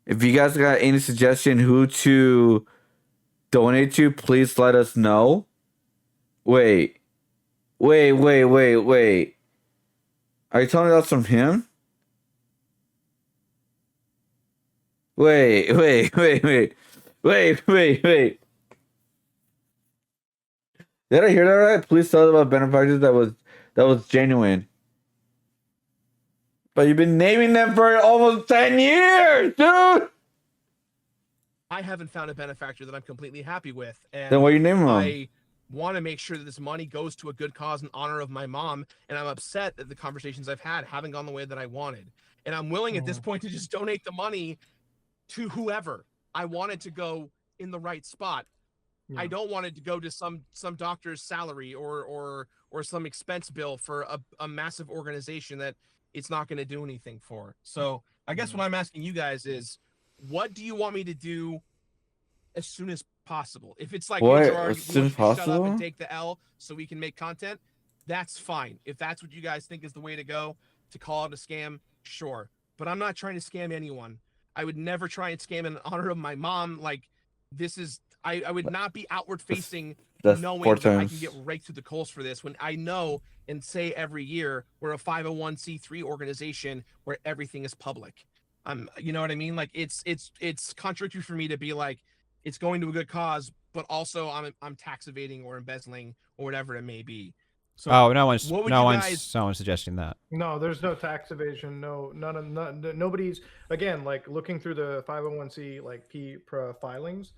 if you guys got any suggestion who to donate to, please let us know. Wait. Are you telling me that's from him? Wait. Did I hear that right? Please tell us about benefactors that was genuine. But you've been naming them for almost 10 years, dude! I haven't found a benefactor that I'm completely happy with. And Then why are you naming them? I want to make sure that this money goes to a good cause in honor of my mom, and I'm upset that the conversations I've had haven't gone the way that I wanted. And I'm willing at this point to just donate the money to whoever. I want it to go in the right spot. I don't want it to go to some doctor's salary or some expense bill for a massive organization that it's not going to do anything for. So I guess what I'm asking you guys is, what do you want me to do as soon as possible? If it's like, What? hey, Jirard, As soon as shut up possible? and take the L so we can make content, that's fine. If that's what you guys think is the way to go, to call it a scam, sure. But I'm not trying to scam anyone. I would never try and scam in honor of my mom. Like, this is, I would not be outward facing That's knowing 4 that I times. can get raked through the coals for this, when I know and say every year we're a 501c3 organization where everything is public. You know what I mean? Like, it's contradictory for me to be like, it's going to a good cause, but also I'm tax evading or embezzling or whatever it may be. So no one's suggesting that. No, there's no tax evasion. Nobody's, again, like looking through the 501c like filings.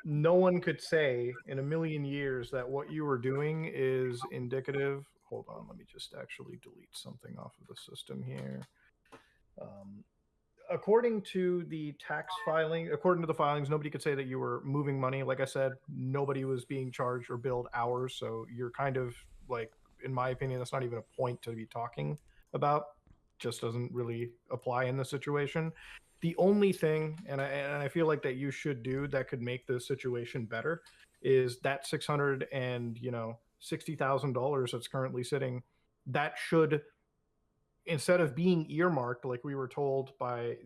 No one could say in a million years that what you were doing is indicative. Hold on, let me just actually delete something off of the system here. According to the filings, nobody could say that you were moving money. Like I said, nobody was being charged or billed hours. So you're kind of like, in my opinion, that's not even a point to be talking about. Just doesn't really apply in this situation. The only thing, and I feel like that you should do that could make the situation better, is that $60,000 that's currently sitting. That should, instead of being earmarked like we were told by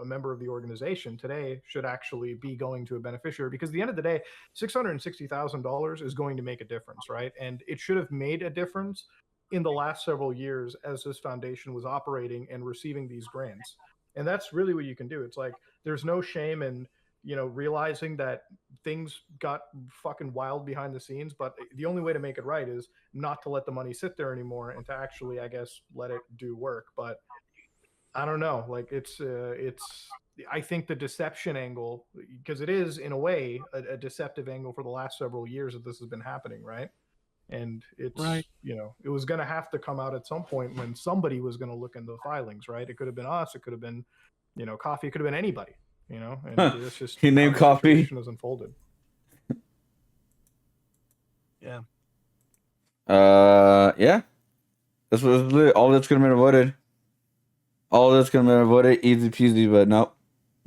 a member of the organization today, should actually be going to a beneficiary. Because at the end of the day, $660,000 is going to make a difference, right? And it should have made a difference in the last several years as this foundation was operating and receiving these grants. And that's really what you can do. It's like, there's no shame in realizing that things got fucking wild behind the scenes, but the only way to make it right is not to let the money sit there anymore and to actually, I guess, let it do work. But I don't know, like it's I think the deception angle, because it is in a way a deceptive angle for the last several years that this has been happening, right? And it's Right. it was going to have to come out at some point when somebody was going to look into the filings, right? It could have been us, it could have been Coffee, it could have been anybody, and it's just He how named the Coffee. situation has unfolded. Yeah. Yeah. This was all that's gonna be avoided. All that's gonna be avoided, easy peasy, but nope.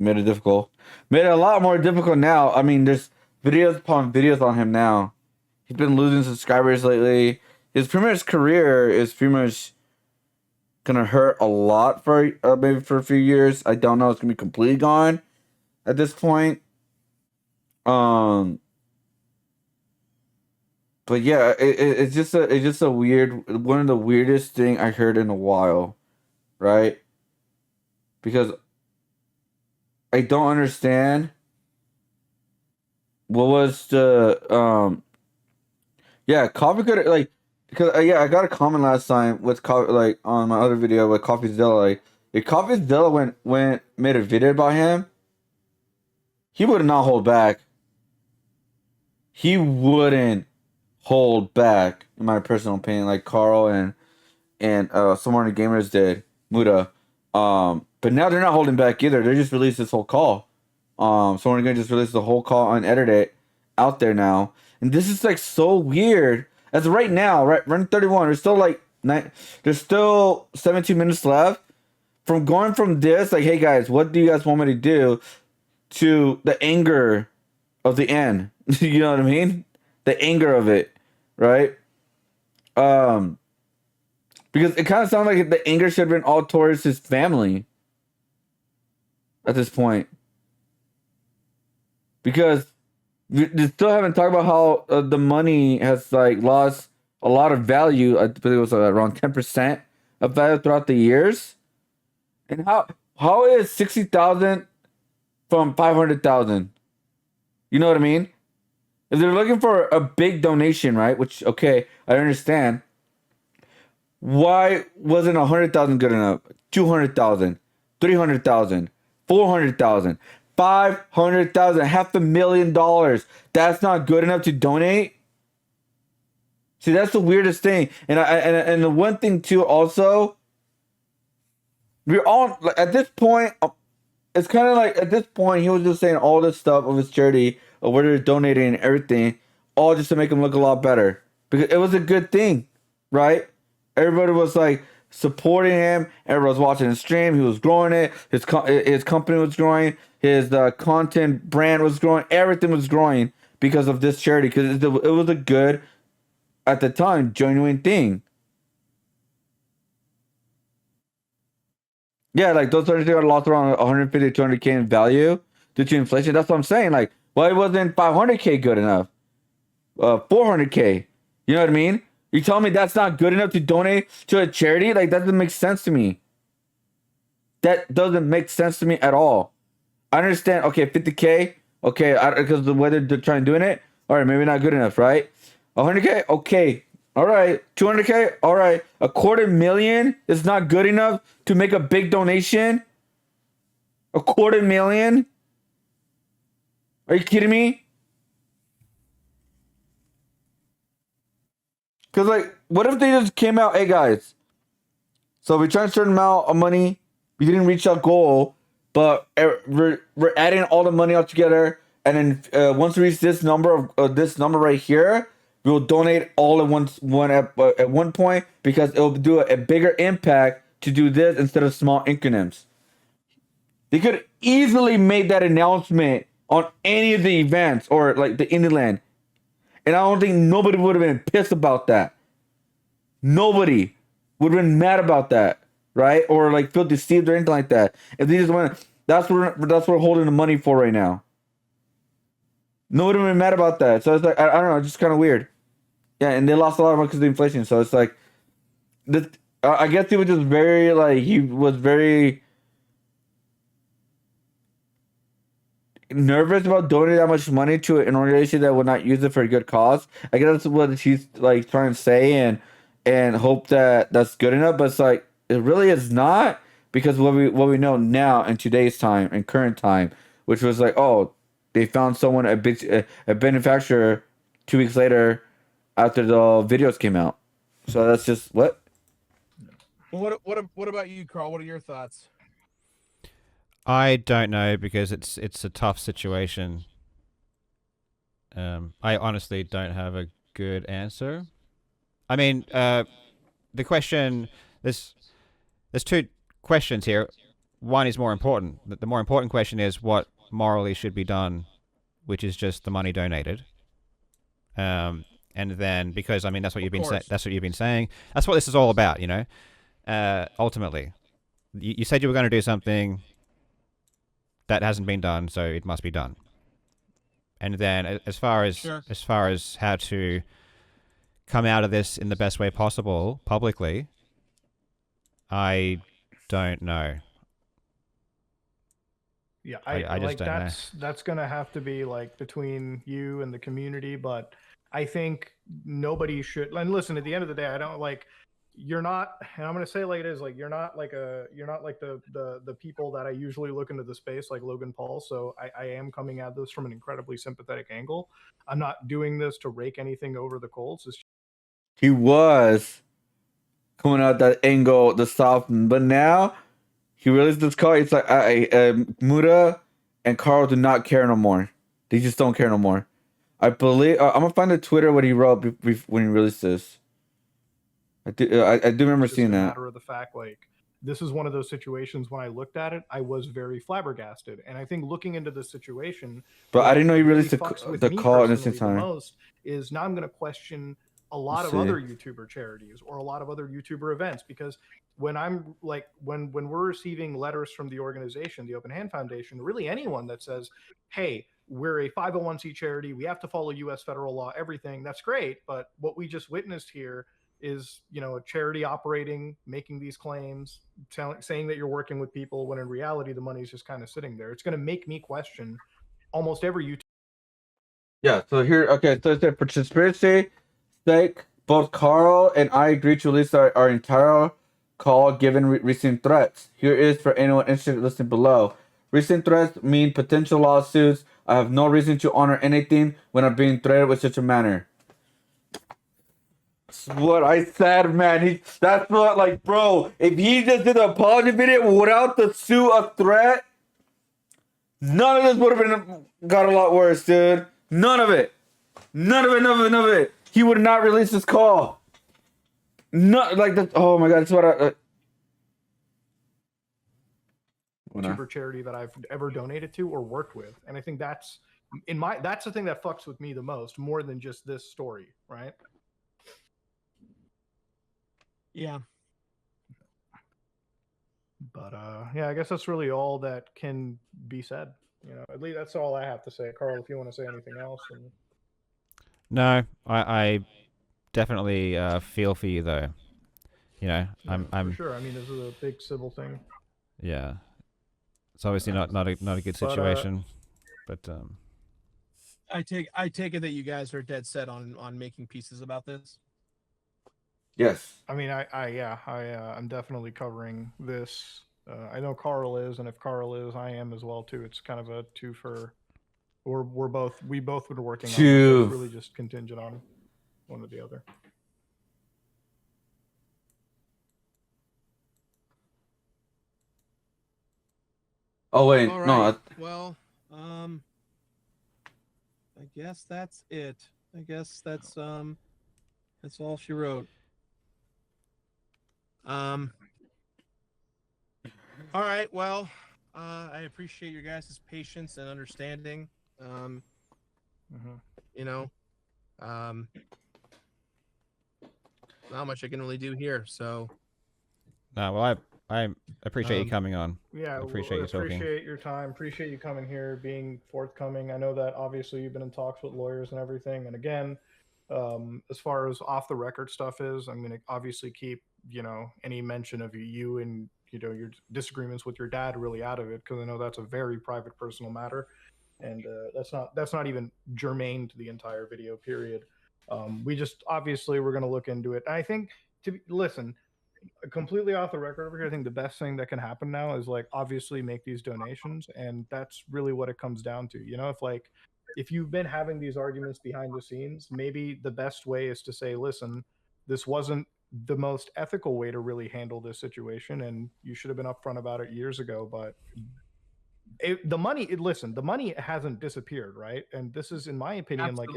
Made it difficult. Made it a lot more difficult now. I mean, there's videos upon videos on him now. He's been losing subscribers lately. His pretty much career is pretty much gonna hurt a lot for maybe for a few years. I don't know. It's gonna be completely gone at this point. But yeah, it's just a weird, one of the weirdest thing I heard in a while, right? Because I don't understand what was the yeah, Coffee could like, because yeah, I got a comment last time with Coffee, like on my other video with CoffeeZilla, like if CoffeeZilla went made a video about him, he would not hold back. He wouldn't hold back, in my personal opinion, like Carl and someone in the gamers did, Muda. But now they're not holding back either. They just released this whole call. Someone gonna just release the whole call unedited out there now. And this is like so weird. As of right now, right, run 31. There's still like there's still 17 minutes left. From going from this, like, hey guys, what do you guys want me to do? To the anger of the end. You know what I mean? The anger of it, right? Because it kind of sounds like the anger should have been all towards his family at this point. Because we still haven't talked about how the money has like lost a lot of value. I believe it was around 10% of value throughout the years. And how is 60,000 from 500,000? You know what I mean? If they're looking for a big donation, right? Which, okay, I understand. Why wasn't 100,000 good enough? 200,000, 300,000, 400,000, 500,000, $500,000. That's not good enough to donate. See, that's the weirdest thing. And the one thing too, also, we're all like, at this point. It's kind of like at this point he was just saying all this stuff of his charity, of where they're donating and everything, all just to make him look a lot better, because it was a good thing, right? Everybody was like supporting him. Everybody was watching his stream. He was growing it. His company was growing. His content brand was growing. Everything was growing because of this charity, because it was a good, at the time, genuine thing. Yeah, like those certain things lost around 150 to 200K in value due to inflation. That's what I'm saying. Like, why wasn't 500K good enough? 400K. You know what I mean? You tell me that's not good enough to donate to a charity? Like, that doesn't make sense to me. That doesn't make sense to me at all. I understand. Okay, 50K. Okay, because the way they're trying doing it. All right, maybe not good enough, right? 100K. Okay. All right, 200K. All right, $250,000 is not good enough to make a big donation. $250,000. Are you kidding me? Because like, what if they just came out, hey guys, so we tried a certain amount of money, we didn't reach our goal, but we're adding all the money all together, and then once we reach this number of this number right here, we will donate all at one point, because it will do a bigger impact to do this instead of small increments. They could easily made that announcement on any of the events or like the Indieland, and I don't think nobody would have been pissed about that. Nobody would have been mad about that, right? Or like feel deceived or anything like that. If they just went, that's what we're holding the money for right now. Nobody would have been mad about that. So it's like, I don't know, it's just kind of weird. Yeah, and they lost a lot of money because of the inflation. So it's like, I guess he was just very, like, he was very nervous about donating that much money to an organization that would not use it for a good cause. I guess that's what she's like trying to say, and hope that that's good enough. But it's like, it really is not, because what we know now in today's time and current time, which was like, oh, they found someone a benefactor 2 weeks later after the videos came out. So that's just what. Well, what about you, Carl? What are your thoughts? I don't know because it's a tough situation. I honestly don't have a good answer. I mean, the question there's two questions here. One is more important. The more important question is what morally should be done, which is just the money donated. And then because I mean that's what you've been that's what you've been saying. That's what this is all about, you know. Ultimately, you said you were going to do something that hasn't been done, so it must be done. And then as far as how to come out of this in the best way possible publicly, I don't know. Yeah, I just like don't know. That's gonna have to be like between you and the community, but I think nobody should. And listen, at the end of the day, I don't like. You're not, and I'm gonna say it like it is. Like you're not like the people that I usually look into the space like Logan Paul. So I am coming at this from an incredibly sympathetic angle. I'm not doing this to rake anything over the coals. He was coming out that angle, the soft, but now he released this call. It's like Muda and Carl do not care no more. They just don't care no more. I believe I'm gonna find the Twitter what he wrote when he released this. I do remember seeing that. Matter of the fact, like this is one of those situations when I looked at it, I was very flabbergasted, and I think looking into this situation, but I didn't know he released the call in the same time. The most is now I'm going to question a lot of other YouTuber charities or a lot of other YouTuber events because when I'm like when we're receiving letters from the organization, the Open Hand Foundation, really anyone that says, "Hey, we're a 501c charity, we have to follow U.S. federal law," everything that's great, but what we just witnessed here is, you know, a charity operating, making these claims, saying that you're working with people when in reality the money is just kind of sitting there. It's going to make me question almost every YouTube. Yeah. So here, okay. So it's for transparency sake, both Carl and I agree to release our entire call given recent threats. Here is for anyone interested listening below. Recent threats mean potential lawsuits. I have no reason to honor anything when I'm being threatened with such a manner. That's what I said, man. That's what, like, bro, if he just did the apology video without the suit of threat, none of this would have been got a lot worse, dude. None of it. None of it. He would not release this call. Not like that. Oh my god, that's what I. YouTuber charity that I've ever donated to or worked with, and I think that's the thing that fucks with me the most, more than just this story, right? Yeah. But yeah, I guess that's really all that can be said. You know, at least that's all I have to say. Carl, if you want to say anything else. No, I definitely feel for you though. You know, yeah, I'm for sure. I mean, this is a big civil thing. Yeah, it's obviously not a good situation, but I take it that you guys are dead set on making pieces about this. Yes. I mean, I'm definitely covering this. I know Carl is, and if Carl is, I am as well too. It's kind of a two for. We both been working on it, so it's really just contingent on one or the other. Oh wait, all right. no. Well, I guess that's it. I guess that's all she wrote. All right. Well, I appreciate your guys' patience and understanding. You know, not much I can really do here. So. No, well, I appreciate you coming on. Yeah, I appreciate you talking. Appreciate your time. Appreciate you coming here, being forthcoming. I know that obviously you've been in talks with lawyers and everything. And again, as far as off the record stuff is, I'm going to obviously keep, you know, any mention of you and, you know, your disagreements with your dad really out of it, because I know that's a very private, personal matter, and that's not even germane to the entire video. Period. We just obviously we're going to look into it. And I think listen. completely off the record over here, I think the best thing that can happen now is like obviously make these donations, and that's really what it comes down to. If you've been having these arguments behind the scenes, maybe the best way is to say, listen, this wasn't the most ethical way to really handle this situation, and you should have been upfront about it years ago. But the money hasn't disappeared, right? And this is, in my opinion, like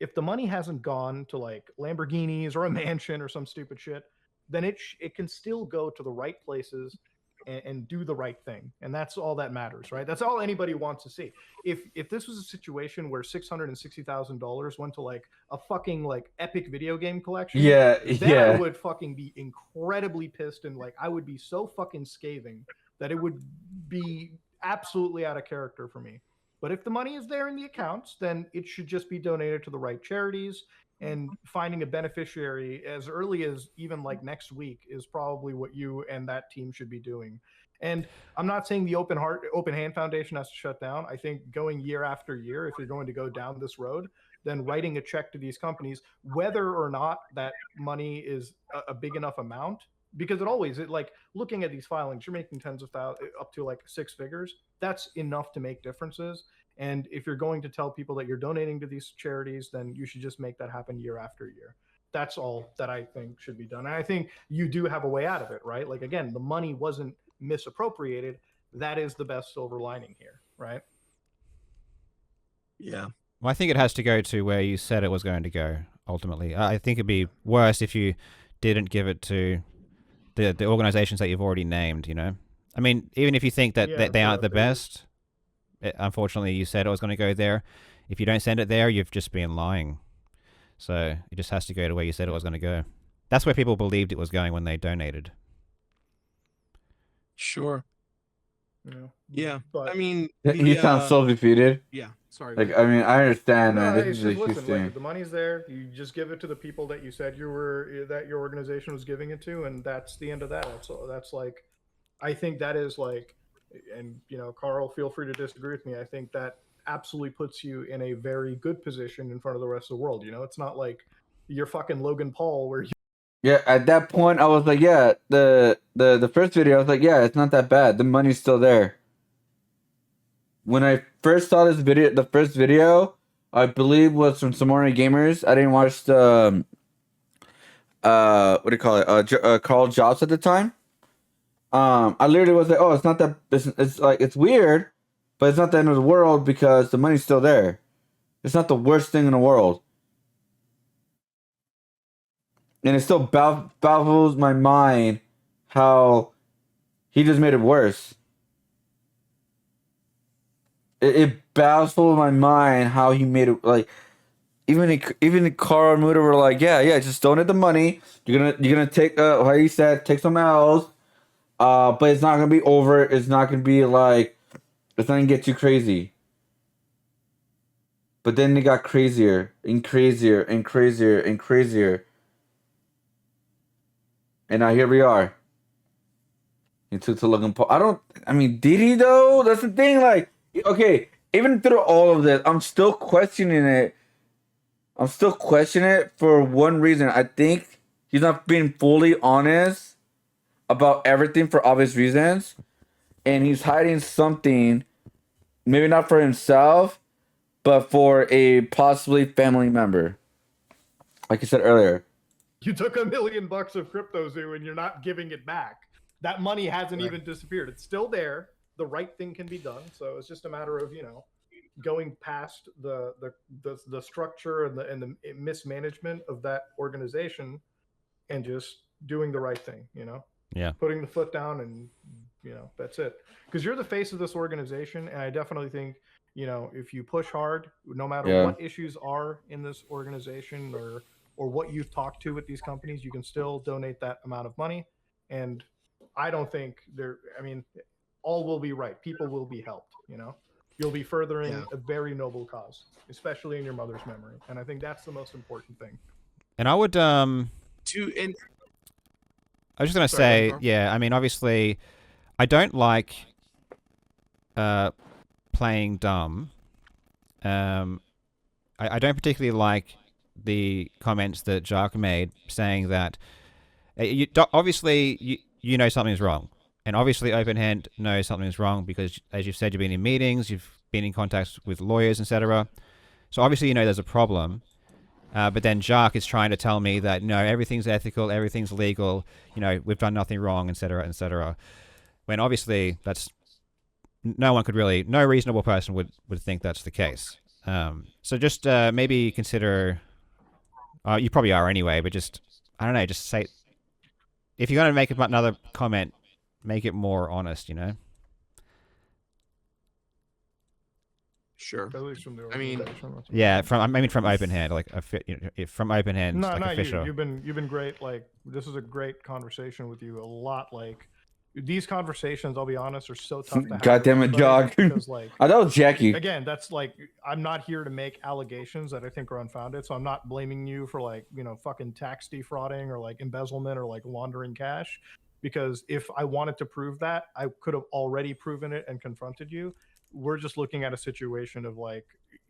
if the money hasn't gone to like Lamborghinis or a mansion or some stupid shit, then it can still go to the right places and do the right thing, and that's all that matters, right? That's all anybody wants to see. If this was a situation where $660,000 went to like a fucking like epic video game collection, then I would fucking be incredibly pissed, and like I would be so fucking scathing that it would be absolutely out of character for me. But if the money is there in the accounts, then it should just be donated to the right charities. And finding a beneficiary as early as even like next week is probably what you and that team should be doing. And I'm not saying the Open Hand Foundation has to shut down. I think going year after year, if you're going to go down this road, then writing a check to these companies, whether or not that money is a big enough amount, because like looking at these filings, you're making tens of thousands up to like six figures. That's enough to make differences. And if you're going to tell people that you're donating to these charities, then you should just make that happen year after year. That's all that I think should be done. And I think you do have a way out of it, right? Like, again, the money wasn't misappropriated. That is the best silver lining here, right? Yeah. Well, I think it has to go to where you said it was going to go, ultimately. I think it'd be worse if you didn't give it to the organizations that you've already named, you know? I mean, even if you think that they aren't the best, unfortunately, you said it was going to go there. If you don't send it there, you've just been lying. So it just has to go to where you said it was going to go. That's where people believed it was going when they donated. Sure. Yeah. But I mean, You sound so defeated. Yeah. Sorry. Like, I mean, I understand, man. no, This it's is a just, huge listen, thing. like, the money's there. You just give it to the people that you said that your organization was giving it to, and that's the end of that. That's like, I think that is like, and Carl, feel free to disagree with me. I think that absolutely puts you in a very good position in front of the rest of the world. It's not like you're fucking Logan Paul where you. Yeah, at that point, I was like, yeah, the first video, I was like, yeah, it's not that bad. The money's still there. When I first saw this video, the first video, I believe was from Samori Gamers. I didn't watch the, what do you call it? Carl Jobs at the time. I literally was like, oh, it's not that, it's like, it's weird, but it's not the end of the world because the money's still there. It's not the worst thing in the world. And it still baffles my mind how he just made it worse. It baffles my mind how he made it, like, even Carl and Muda were like, yeah, just donate the money. You're gonna take how you said, take some L's. But it's not gonna be over. It's not gonna be like, it's not gonna get too crazy. But then it got crazier and crazier and crazier and crazier. And now here we are. Into Logan Paul. Did he though? That's the thing. Like, okay, even through all of this, I'm still questioning it. I'm still questioning it for one reason. I think he's not being fully honest about everything for obvious reasons. And he's hiding something, maybe not for himself, but for a possibly family member. Like you said earlier. You took $1 million of CryptoZoo and you're not giving it back. That money hasn't even disappeared. It's still there. The right thing can be done. So it's just a matter of, going past the structure and the mismanagement of that organization and just doing the right thing, Yeah. Putting the foot down and, that's it. Because you're the face of this organization. And I definitely think, if you push hard, no matter what issues are in this organization or what you've talked to with these companies, you can still donate that amount of money. And I don't think all will be right. People will be helped, You'll be furthering a very noble cause, especially in your mother's memory. And I think that's the most important thing. And I would I was just going to say, obviously, I don't like playing dumb. I don't particularly like the comments that Jacques made saying that Obviously you know something's wrong, and obviously Open Hand knows something's wrong because, as you've said, you've been in meetings, you've been in contact with lawyers, etc. So obviously you know there's a problem. But then Jacques is trying to tell me that no, everything's ethical, everything's legal. You know, we've done nothing wrong, etc., etc. When obviously no reasonable person would think that's the case. So just maybe consider. You probably are anyway, but just I don't know. Just say if you're going to make another comment, make it more honest. You know. Sure. At least from the I mean, organization. Yeah, from Open Hand, like from Open Hand, No, like no, official. you've been great. Like, this is a great conversation with you. A lot, like, these conversations, I'll be honest, are so tough to have. God damn it, with Jog. anybody because, like, I know Jackie. again, that's like, I'm not here to make allegations that I think are unfounded. So I'm not blaming you for, like, you know, fucking tax defrauding or like embezzlement or like laundering cash. Because if I wanted to prove that, I could have already proven it and confronted you. We're just looking at a situation of like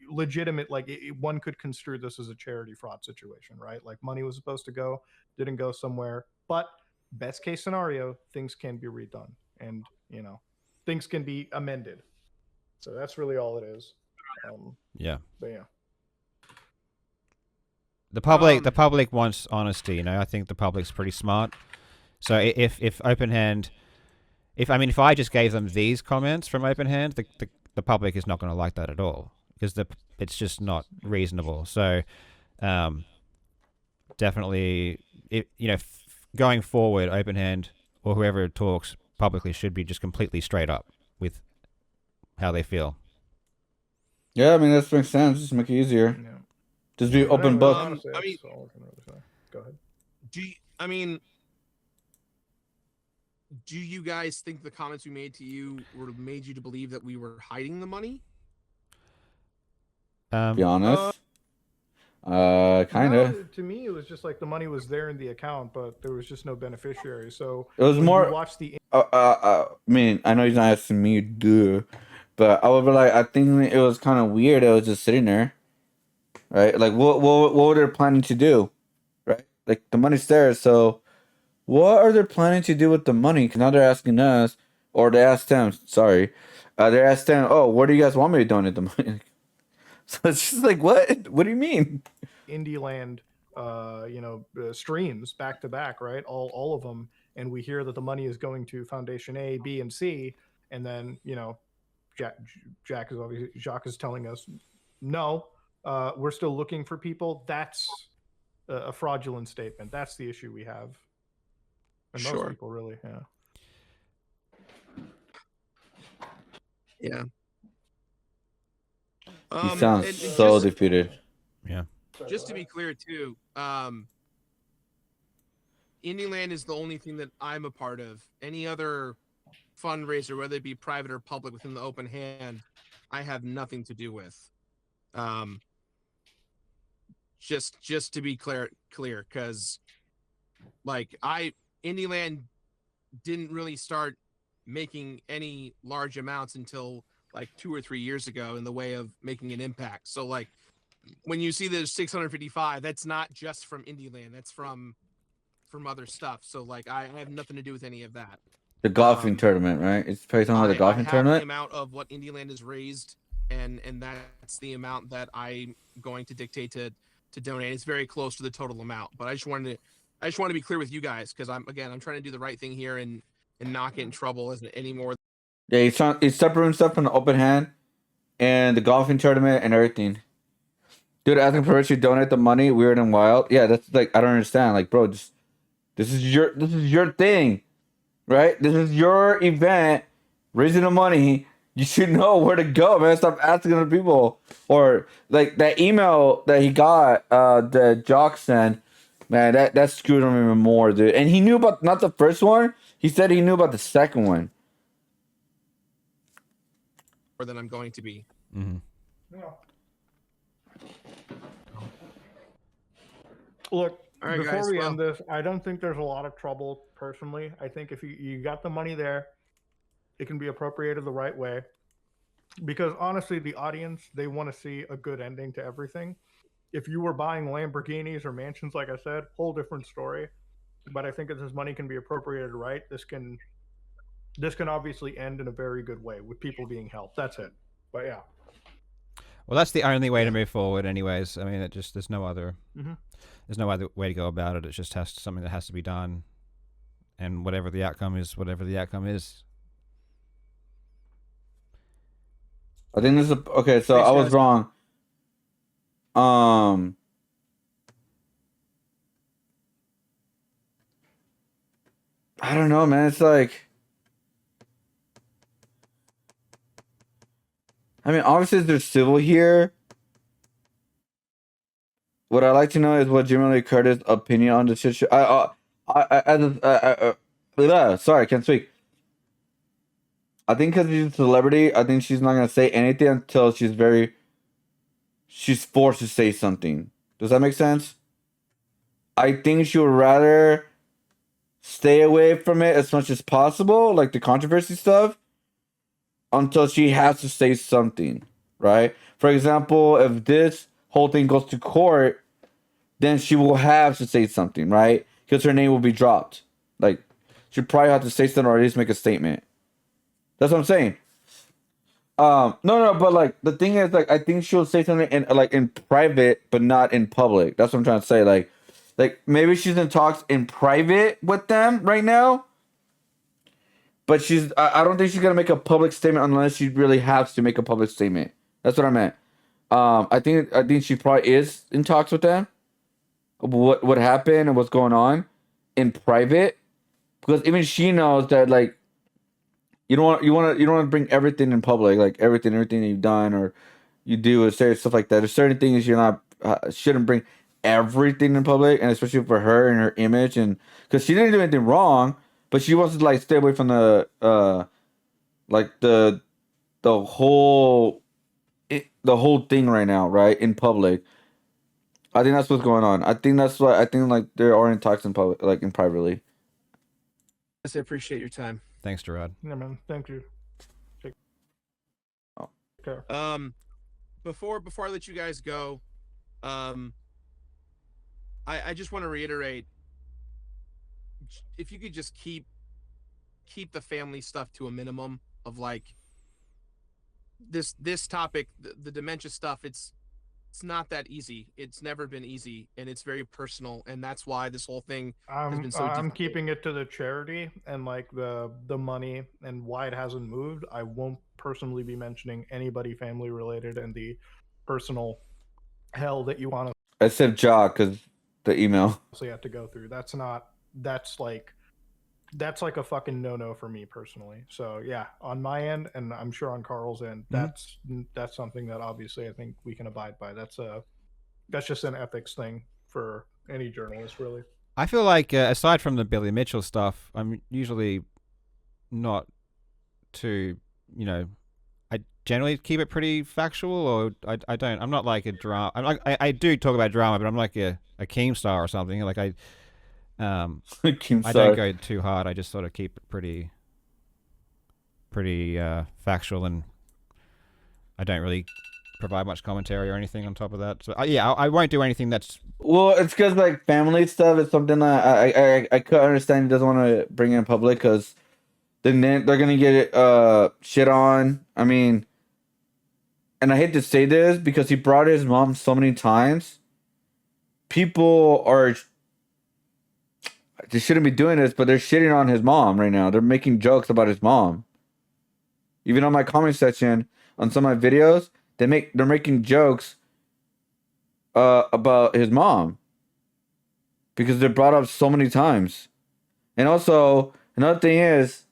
legitimate, like one could construe this as a charity fraud situation, right? Like money was supposed to go, didn't go somewhere, but best case scenario, things can be redone and, you know, things can be amended. So that's really all it is. Yeah. But yeah. The public wants honesty. You know, I think the public's pretty smart. So if Open Hand, if I just gave them these comments from Open Hand, the public is not going to like that at all because it's just not reasonable. So, definitely, going forward, Open Hand or whoever talks publicly should be just completely straight up with how they feel. Yeah, I mean that makes sense. Just make it easier. Yeah. Just be But open anyway, book. honestly, I mean- that's all I can really say. Go ahead. Do you guys think the comments we made to you made you to believe that we were hiding the money? Be honest. Kind No, of. to me, it was just like the money was there in the account, but there was just no beneficiary. So It was when more. you watch the I mean, I know he's not asking me, dude, but I would be like, I think it was kind of weird. It was just sitting there, right? Like, what were they planning to do, right? Like, the money's there, so what are they planning to do with the money? 'Cause now they're asking us, or they asked them. Sorry, they asked them, oh, where do you guys want me to donate the money? So it's just like, what? What do you mean? indie land streams back to back, right, all of them, and we hear that the money is going to Foundation A, B, and C, and then Jacques is telling us no, we're still looking for people. That's a fraudulent statement. That's the issue we have, and most Sure. people really Yeah. He sounds so defeated. Yeah. Just to be clear too, Indieland is the only thing that I'm a part of. Any other fundraiser, whether it be private or public within the Open Hand, I have nothing to do with. Just to be clear, because like Indieland didn't really start making any large amounts until like 2 or 3 years ago in the way of making an impact. So like when you see the 655, that's not just from Indieland, that's from other stuff. So like I have nothing to do with any of that. The golfing tournament, right? It's probably talking about the golfing I have tournament. the amount of what Indieland has raised, and that's the amount that I'm going to dictate to donate. It's very close to the total amount, but I just wanted to be clear with you guys because I'm trying to do the right thing here and not get in trouble anymore. Yeah, he's separating stuff from the Open Hand and the golfing tournament and everything. Dude, asking for us to donate the money, weird and wild. Yeah, that's like, I don't understand. Like, bro, this is your thing, right? This is your event, raising the money. You should know where to go, man. Stop asking other people. Or like that email that he got, that Jock sent, man, that screwed him even more, dude. And he knew about not the first one. He said he knew about the second one. More than I'm going to be. Mm-hmm. Yeah. Look, All right, before guys, we end this, I don't think there's a lot of trouble personally. I think if you got the money there, it can be appropriated the right way. Because honestly, the audience, they want to see a good ending to everything. If you were buying Lamborghinis or mansions, like I said, whole different story. but I think if this money can be appropriated right, this can obviously end in a very good way with people being helped. That's it. But yeah. Well, that's the only way to move forward, anyways. I mean, there's no other Mhm. there's no other way to go about it. It just has something that has to be done, and whatever the outcome is, whatever the outcome is. I think this is okay. So Thanks, I was guys. wrong. I don't know, man. It's like, I mean, obviously there's civil here. What I'd like to know is what Jimmy Lee Curtis' opinion on the situation. Sorry, I can't speak. I think because she's a celebrity, I think she's not gonna say anything until she's forced to say something. Does that make sense? I think she would rather stay away from it as much as possible, like the controversy stuff, until she has to say something, right? For example, if this whole thing goes to court, then she will have to say something, right? Because her name will be dropped. Like, she'll probably have to say something or at least make a statement. That's what I'm saying. No, but like the thing is, like, I think she'll say something in private, but not in public. That's what I'm trying to say. Like maybe she's in talks in private with them right now, but I don't think she's gonna make a public statement unless she really has to make a public statement. That's what I meant. I think she probably is in talks with them. What happened and what's going on in private, because even she knows that, like, you don't want to bring everything in public, like everything that you've done or you do or say stuff like that. There's certain things you're not shouldn't bring everything in public, and especially for her and her image, and because she didn't do anything wrong, but she wants to like stay away from the like the whole the whole thing right now, right, in public. I think that's what's going on. I think that's why I think like there are in talks in public, like in privately. I appreciate your time. Thanks, Jirard. Yeah, man. Thank you. Take care. Before I let you guys go, I just want to reiterate, if you could just keep the family stuff to a minimum of like this topic, the dementia stuff, it's not that easy. It's never been easy, and it's very personal, and that's why this whole thing has been so I'm difficult. keeping it to the charity and like the money and why it hasn't moved. I won't personally be mentioning anybody family related and the personal hell that you want to Except Ja, because the email. have to go through. That's like a fucking no for me personally. So yeah, on my end, and I'm sure on Carl's end, that's something that obviously I think we can abide by. That's just an ethics thing for any journalist, really. I feel like aside from the Billy Mitchell stuff, I'm usually not too, I generally keep it pretty factual, or I don't. I'm not like a drama. I do talk about drama, but I'm like a Keemstar or something. Like I don't go too hard. I just sort of keep it pretty factual, and I don't really provide much commentary or anything on top of that. So I won't do anything that's. Well, it's because like family stuff is something that I could understand he doesn't want to bring in public because then they're gonna get shit on. I mean, and I hate to say this because he brought his mom so many times. People are. They shouldn't be doing this, but they're shitting on his mom right now. They're making jokes about his mom. Even on my comment section on some of my videos, they're making jokes about his mom because they're brought up so many times. And also, another thing is,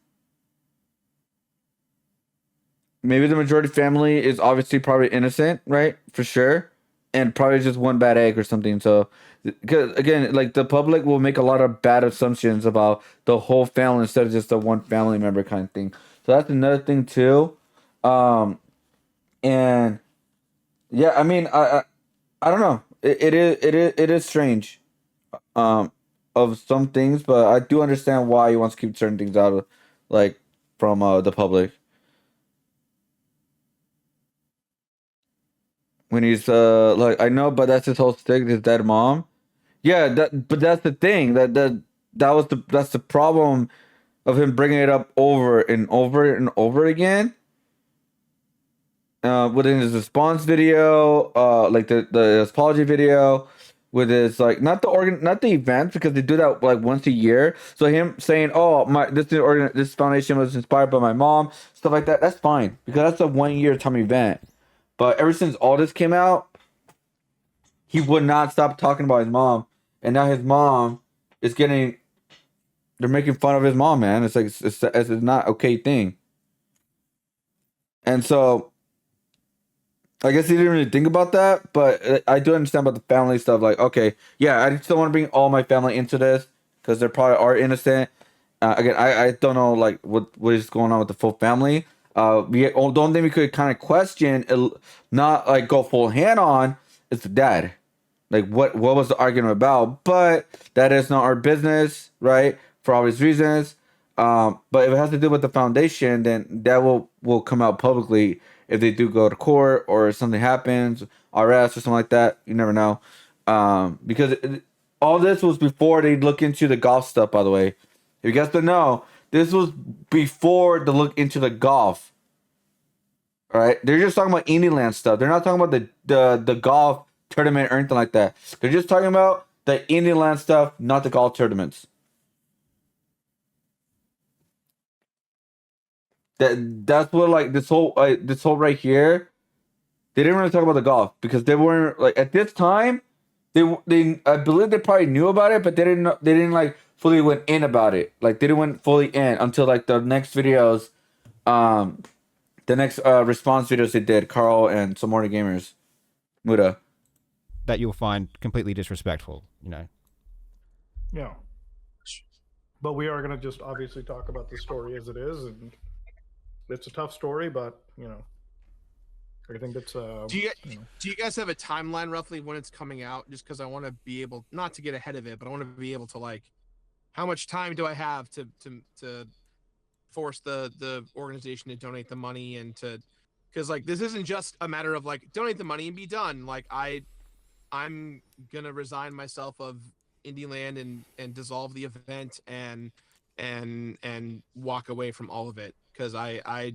maybe the majority family is obviously probably innocent, right? For sure. And probably just one bad egg or something. So, because again, like the public will make a lot of bad assumptions about the whole family instead of just the one family member kind of thing. So that's another thing too. And yeah, I mean, I don't know. It is strange, of some things, but I do understand why he wants to keep certain things out of, like, from the public. When he's like, I know, but that's his whole stick, his dead mom. Yeah, but that's the thing that that's the problem of him bringing it up over and over and over again. Within his response video, like the apology video, with his like not the events, because they do that like once a year. So him saying, "Oh, this foundation was inspired by my mom," stuff like that. That's fine because that's a 1 year time event. But ever since all this came out, he would not stop talking about his mom, and now his mom is getting. They're making fun of his mom, man. It's like it's not okay thing. And so I guess he didn't really think about that, but I do understand about the family stuff. Like, okay, yeah, I still want to bring all my family into this because they probably are innocent. Again, I don't know like what is going on with the full family. The only thing we could kind of question, not like go full hand on, is the dad. Like, what was the argument about? But that is not our business, right? For obvious reasons. But if it has to do with the foundation, then that will come out publicly if they do go to court or something happens, arrest or something like that. You never know. Because all this was before they look into the golf stuff, by the way. If you guys don't know, this was before the look into the golf. All right? They're just talking about Indian stuff. They're not talking about the golf tournament or anything like that. They're just talking about the Indian stuff, not the golf tournaments. That's what like this whole right here. They didn't really talk about the golf because they weren't like at this time. They I believe they probably knew about it, but they didn't like fully went in about it. Like they didn't went fully in until like the next videos, the next response videos they did. Carl and some more gamers, Muda. That you'll find completely disrespectful, you know. Yeah. But we are going to just obviously talk about the story as it is, and it's a tough story, but you know, I think it's do you guys have a timeline roughly when it's coming out? Just because I want to be able not to get ahead of it, but I want to be able to like, how much time do I have to force the organization to donate the money and to, because like this isn't just a matter of like donate the money and be done. Like I'm gonna resign myself of Indieland and dissolve the event and walk away from all of it because I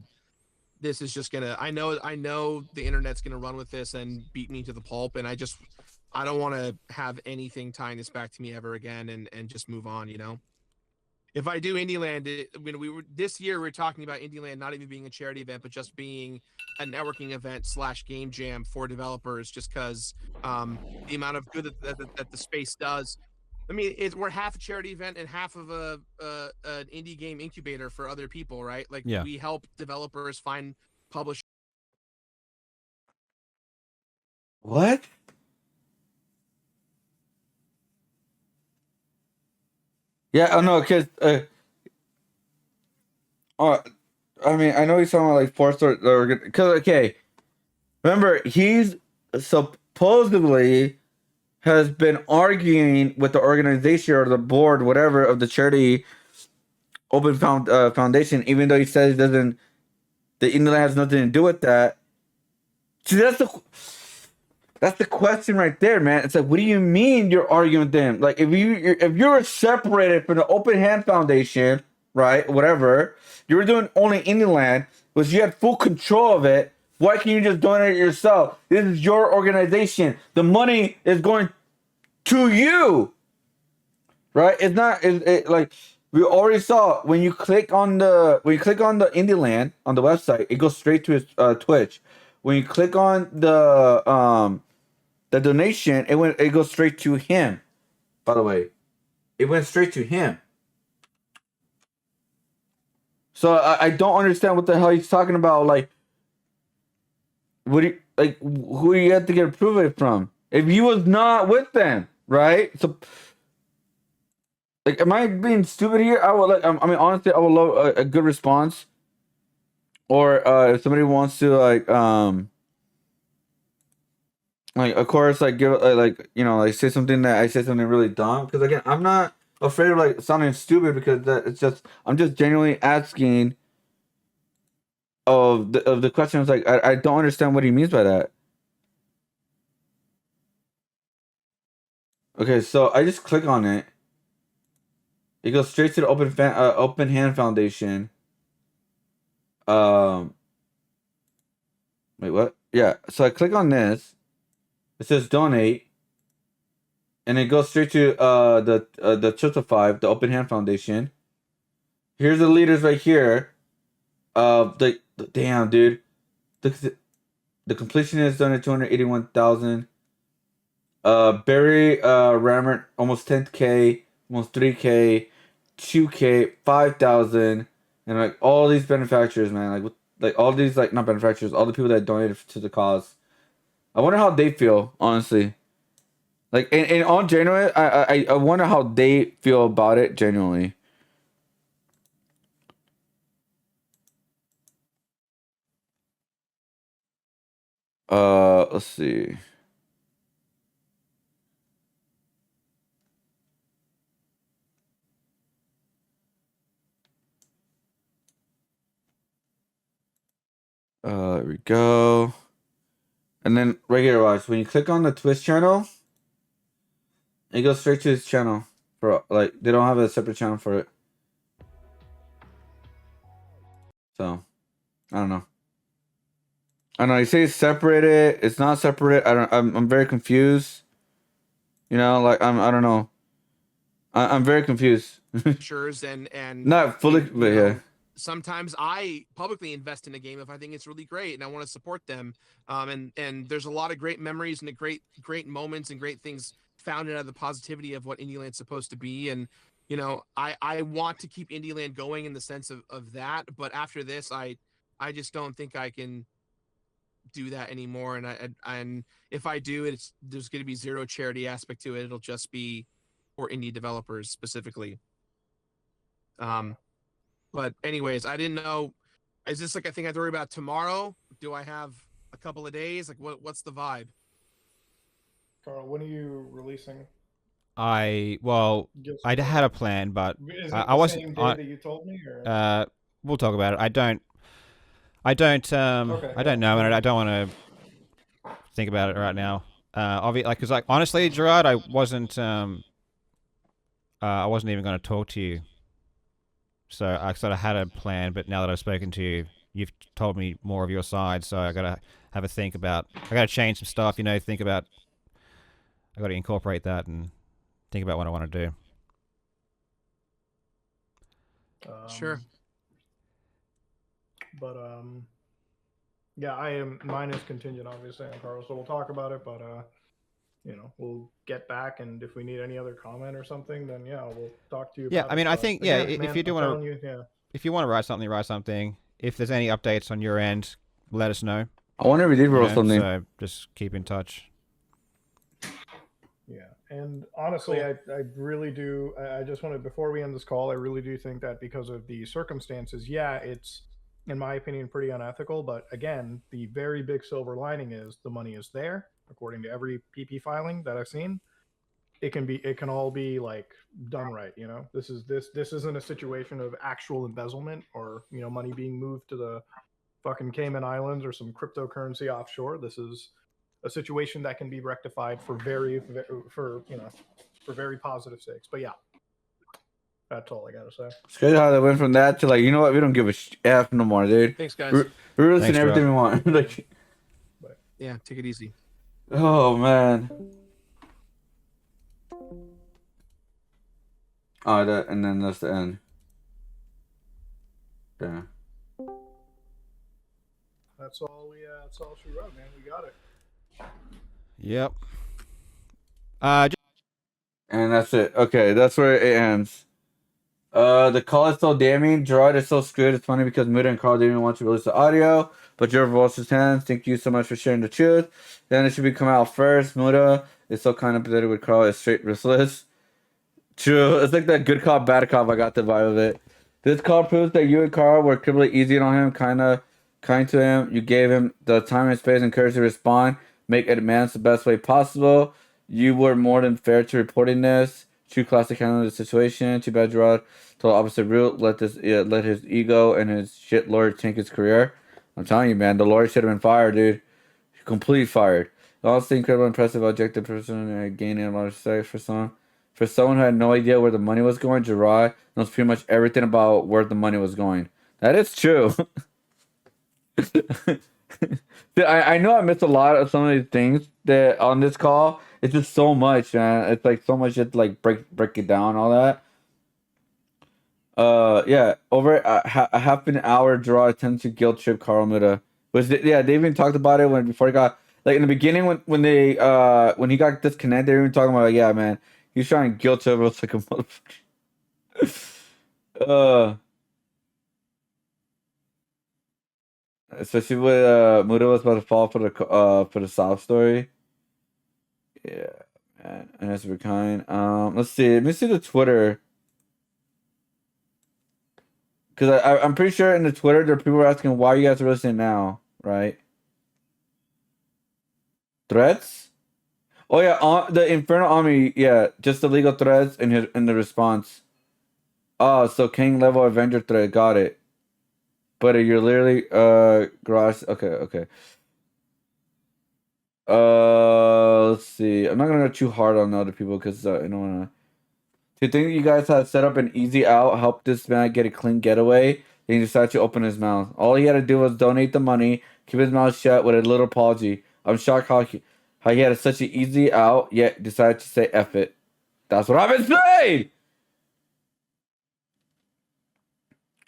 this is just gonna I know the internet's gonna run with this and beat me to the pulp, and I don't want to have anything tying this back to me ever again and just move on, you know. If I do Indieland, when we were this year, we were talking about Indieland not even being a charity event, but just being a networking event / game jam for developers, just because the amount of good that the space does. I mean, we're half a charity event and half of an indie game incubator for other people, right? Like we help developers find publishers. What? Yeah, I know, because I mean, I know he's talking about like forced or because okay, remember he's supposedly has been arguing with the organization or the board, whatever, of the charity foundation, even though he says he doesn't, the Indian has nothing to do with that. See, that's the question right there, man. It's like, what do you mean you're arguing with them? Like, if you're separated from the Open Hand Foundation, right, whatever, you were doing only Indian land, was you had full control of it. Why can't you just donate it yourself? This is your organization. The money is going to you, right? It's not. Like we already saw when you click on the Indie Land on the website, it goes straight to his Twitch. When you click on the donation, it goes straight to him. By the way, it went straight to him. So I don't understand what the hell he's talking about. Like, what do you, like? Who do you have to get approval from? If he was not with them, right? So, like, am I being stupid here? I would like. I mean, honestly, I would love a good response. Or if somebody wants to like of course like give like you know like say something that I say something really dumb, because again I'm not afraid of like sounding stupid, because it's just I'm just genuinely asking of the questions. Like I don't understand what he means by that. Okay, so I just click on it. It goes straight to the Open Hand Foundation. Wait, what? Yeah. So I click on this. It says donate, and it goes straight to the Chilta 5, the Open Hand Foundation. Here's the leaders right here. The damn dude. The completion is done at 281,000. Barry Rammert almost 10K, almost 3K, 2K, 5,000, and like all these benefactors, man, like all these like not benefactors, all the people that donated to the cause. I wonder how they feel, honestly. Like in all genuine, I wonder how they feel about it genuinely. Let's see. There we go. And then right here, watch. When you click on the Twitch channel, it goes straight to his channel. For like, they don't have a separate channel for it. So, I don't know. I don't know. You say it's separated. It's not separated. I'm very confused. You know, like I don't know. I'm very confused. and Not fully, you but know, yeah. sometimes I publicly invest in a game if I think it's really great and I want to support them. And there's a lot of great memories and great moments and great things found out of the positivity of what Indie Land's supposed to be. And you know, I want to keep Indie Land going in the sense of that. But after this, I just don't think I can do that anymore. And if I do, there's going to be zero charity aspect to it. It'll just be for indie developers specifically. But anyways, I didn't know. Is this like a thing I have to worry about tomorrow? Do I have a couple of days? Like what's the vibe? Carl, when are you releasing? I had a plan, but Is it I the wasn't. same day that you told me? Or? We'll talk about it. I don't know, and I don't want to think about it right now. Because honestly, Jirard, I wasn't even going to talk to you. So I sort of had a plan, but now that I've spoken to you, you've told me more of your side. So I got to have a think about. I got to change some stuff. You know, I got to incorporate that and think about what I want to do. Sure. But yeah, mine is contingent, obviously, on Carl. So we'll talk about it. But you know, we'll get back, and if we need any other comment or something, then yeah, we'll talk to you. Yeah, about I mean, it. I think if you do want to, if you want to write something. If there's any updates on your end, let us know. I wonder if we did roll something. So just keep in touch. Yeah, and honestly, cool. I really do. I just wanted, before we end this call, I really do think that because of the circumstances, yeah, it's, in my opinion, pretty unethical. But again, the very big silver lining is the money is there, according to every PP filing that I've seen. It can all be like done right. You know, this isn't a situation of actual embezzlement or, you know, money being moved to the fucking Cayman Islands or some cryptocurrency offshore. This is a situation that can be rectified for very positive sakes. But yeah, that's all I gotta say. It's crazy how they went from that to like, you know what, we don't give a F no more, dude. Thanks, guys. We're releasing everything we want. Like, yeah, take it easy. Oh man. Oh, and then that's the end. Yeah. That's all she wrote, man. We got it. Yep. And that's it. Okay, that's where it ends. The call is still damning. Jirard is so screwed. It's funny because Muda and Carl didn't want to release the audio, but Jirard washed his hands. Thank you so much for sharing the truth. Then it should be coming out first. Muda is so kind of pathetic with Carl. Is straight riskless. True. It's like that good cop, bad cop. I got the vibe of it. This call proves that you and Carl were criminally easy on him, kind to him. You gave him the time and space and courage to respond, make demands the best way possible. You were more than fair to reporting this. True classic handling the situation. Too bad Jirard told opposite route. Let his ego and his shit lord tank his career. I'm telling you, man, the lord should have been fired, dude. Completely fired. Honestly, incredible, impressive, objective person, and gaining a lot of respect for someone. For someone who had no idea where the money was going, Jirard knows pretty much everything about where the money was going. That is true. Dude, I know I missed a lot of some of these things that on this call. It's just so much, man. It's like so much to like break it down, all that. Yeah, over a half an hour draw attempts to guilt trip Carl Muda. Yeah, they even talked about it before he got like in the beginning when he got disconnected, they were even talking about like, yeah, man, he's trying to guilt trip us like a motherfucker. uh, Especially when Muda was about to fall for the sob story. Yeah, man, and that's we're kind. Let's see. Let me see the Twitter. Because I'm pretty sure in the Twitter, there are people asking why you guys are listening now, right? Threats? Oh yeah, the Infernal Army, yeah, just the legal threats in the response. Oh, so King level Avenger threat, got it. But you're literally garage. Okay. Let's see. I'm not gonna go too hard on other people because I don't wanna. Do you think you guys had set up an easy out, help this man get a clean getaway? Then he decided to open his mouth. All he had to do was donate the money, keep his mouth shut with a little apology. I'm shocked how he had such an easy out, yet decided to say F it. That's what I've been saying!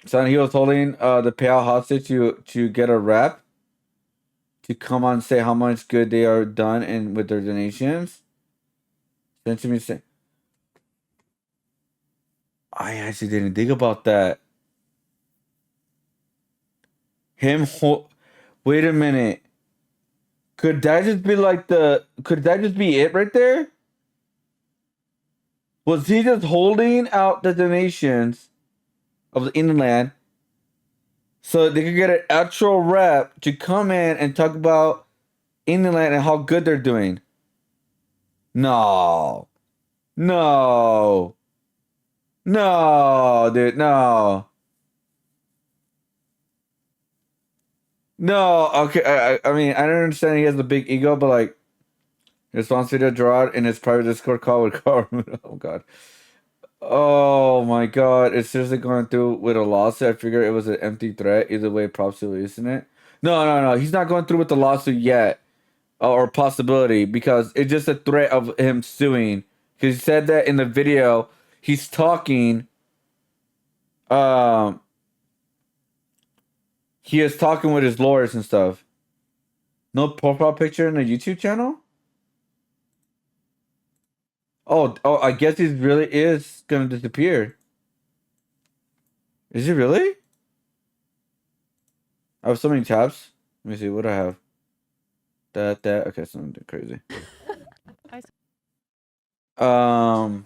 So he was holding the payout hostage to get a rep to come on and say how much good they are done and with their donations. Then to me say, I actually didn't think about that. Wait a minute. Could that just be could that just be it right there? Was he just holding out the donations of the inland so they could get an actual rep to come in and talk about inland and how good they're doing? No, dude, no. No, okay. I mean, I don't understand he has a big ego, but like, response to Jirard in his private Discord call with Carl. Oh god. Oh my god. It's seriously going through with a lawsuit. I figure it was an empty threat. Either way, props to releasing it. No. He's not going through with the lawsuit yet, or possibility, because it's just a threat of him suing. Because he said that in the video. He's talking. He is talking with his lawyers and stuff. No profile picture in the YouTube channel? Oh, I guess he really is gonna disappear. Is he really? I have so many tabs. Let me see what I have. That. Okay, something crazy. The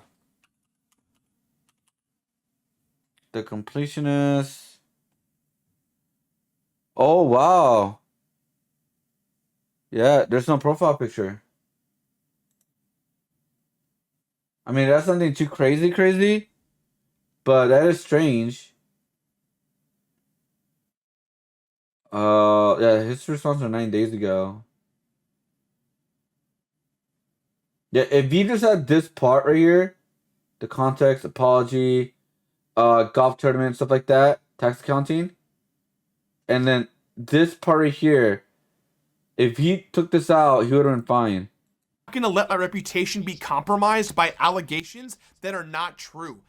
completionist. Oh wow. Yeah, there's no profile picture. I mean, that's something too crazy, but that is strange. Yeah, his response was 9 days ago. Yeah, if you just had this part right here, the context, apology, golf tournament, stuff like that, tax accounting, and then this part right here, if he took this out, he would have been fine. I'm not gonna let my reputation be compromised by allegations that are not true.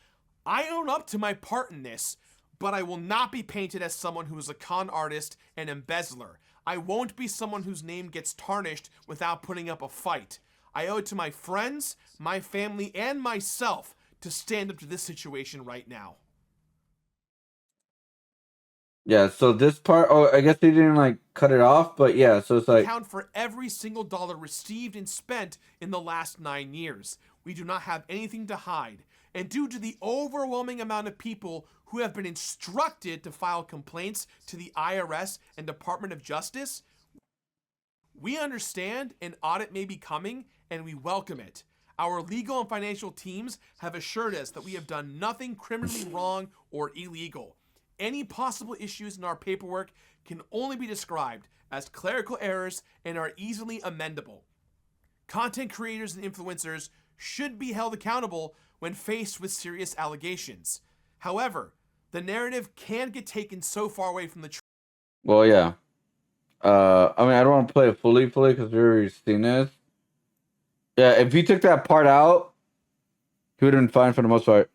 I own up to my part in this, but I will not be painted as someone who is a con artist and embezzler. I won't be someone whose name gets tarnished without putting up a fight. I owe it to my friends, my family, and myself to stand up to this situation right now. Yeah, so this part, I guess they didn't like cut it off, but yeah, so it's like Account for every single dollar received and spent in the last 9 years. We do not have anything to hide. And due to the overwhelming amount of people who have been instructed to file complaints to the IRS and Department of Justice, we understand an audit may be coming and we welcome it. Our legal and financial teams have assured us that we have done nothing criminally wrong or illegal. Any possible issues in our paperwork can only be described as clerical errors and are easily amendable. Content creators and influencers should be held accountable, when faced with serious allegations. However, the narrative can get taken so far away from the truth. Well, yeah. I mean, I don't want to play it fully because we already seen this. Yeah, if he took that part out, he would have been fine for the most part.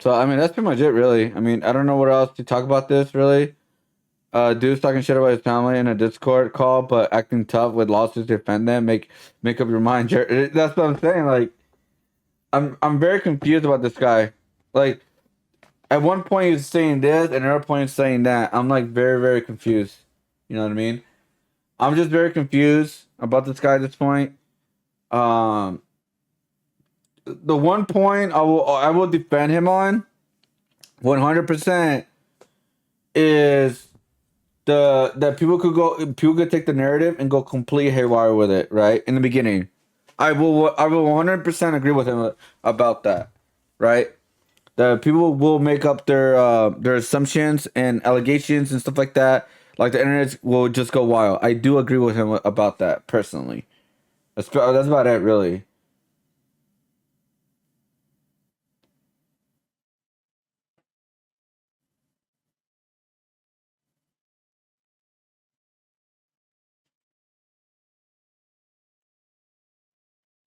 So, I mean, that's pretty much it, really. I mean, I don't know what else to talk about this, really. Dude's talking shit about his family in a Discord call, but acting tough with lawsuits to defend them. Make up your mind, Jared. That's what I'm saying. Like, I'm very confused about this guy. Like, at one point he's saying this, and another point he's saying that. I'm like very, very confused. You know what I mean? I'm just very confused about this guy at this point. The one point I will defend him on 100% is that people could take the narrative and go complete haywire with it, right? In the beginning. I will 100% agree with him about that, right? The people will make up their assumptions and allegations and stuff like that. Like the internet will just go wild. I do agree with him about that personally. That's about it, really.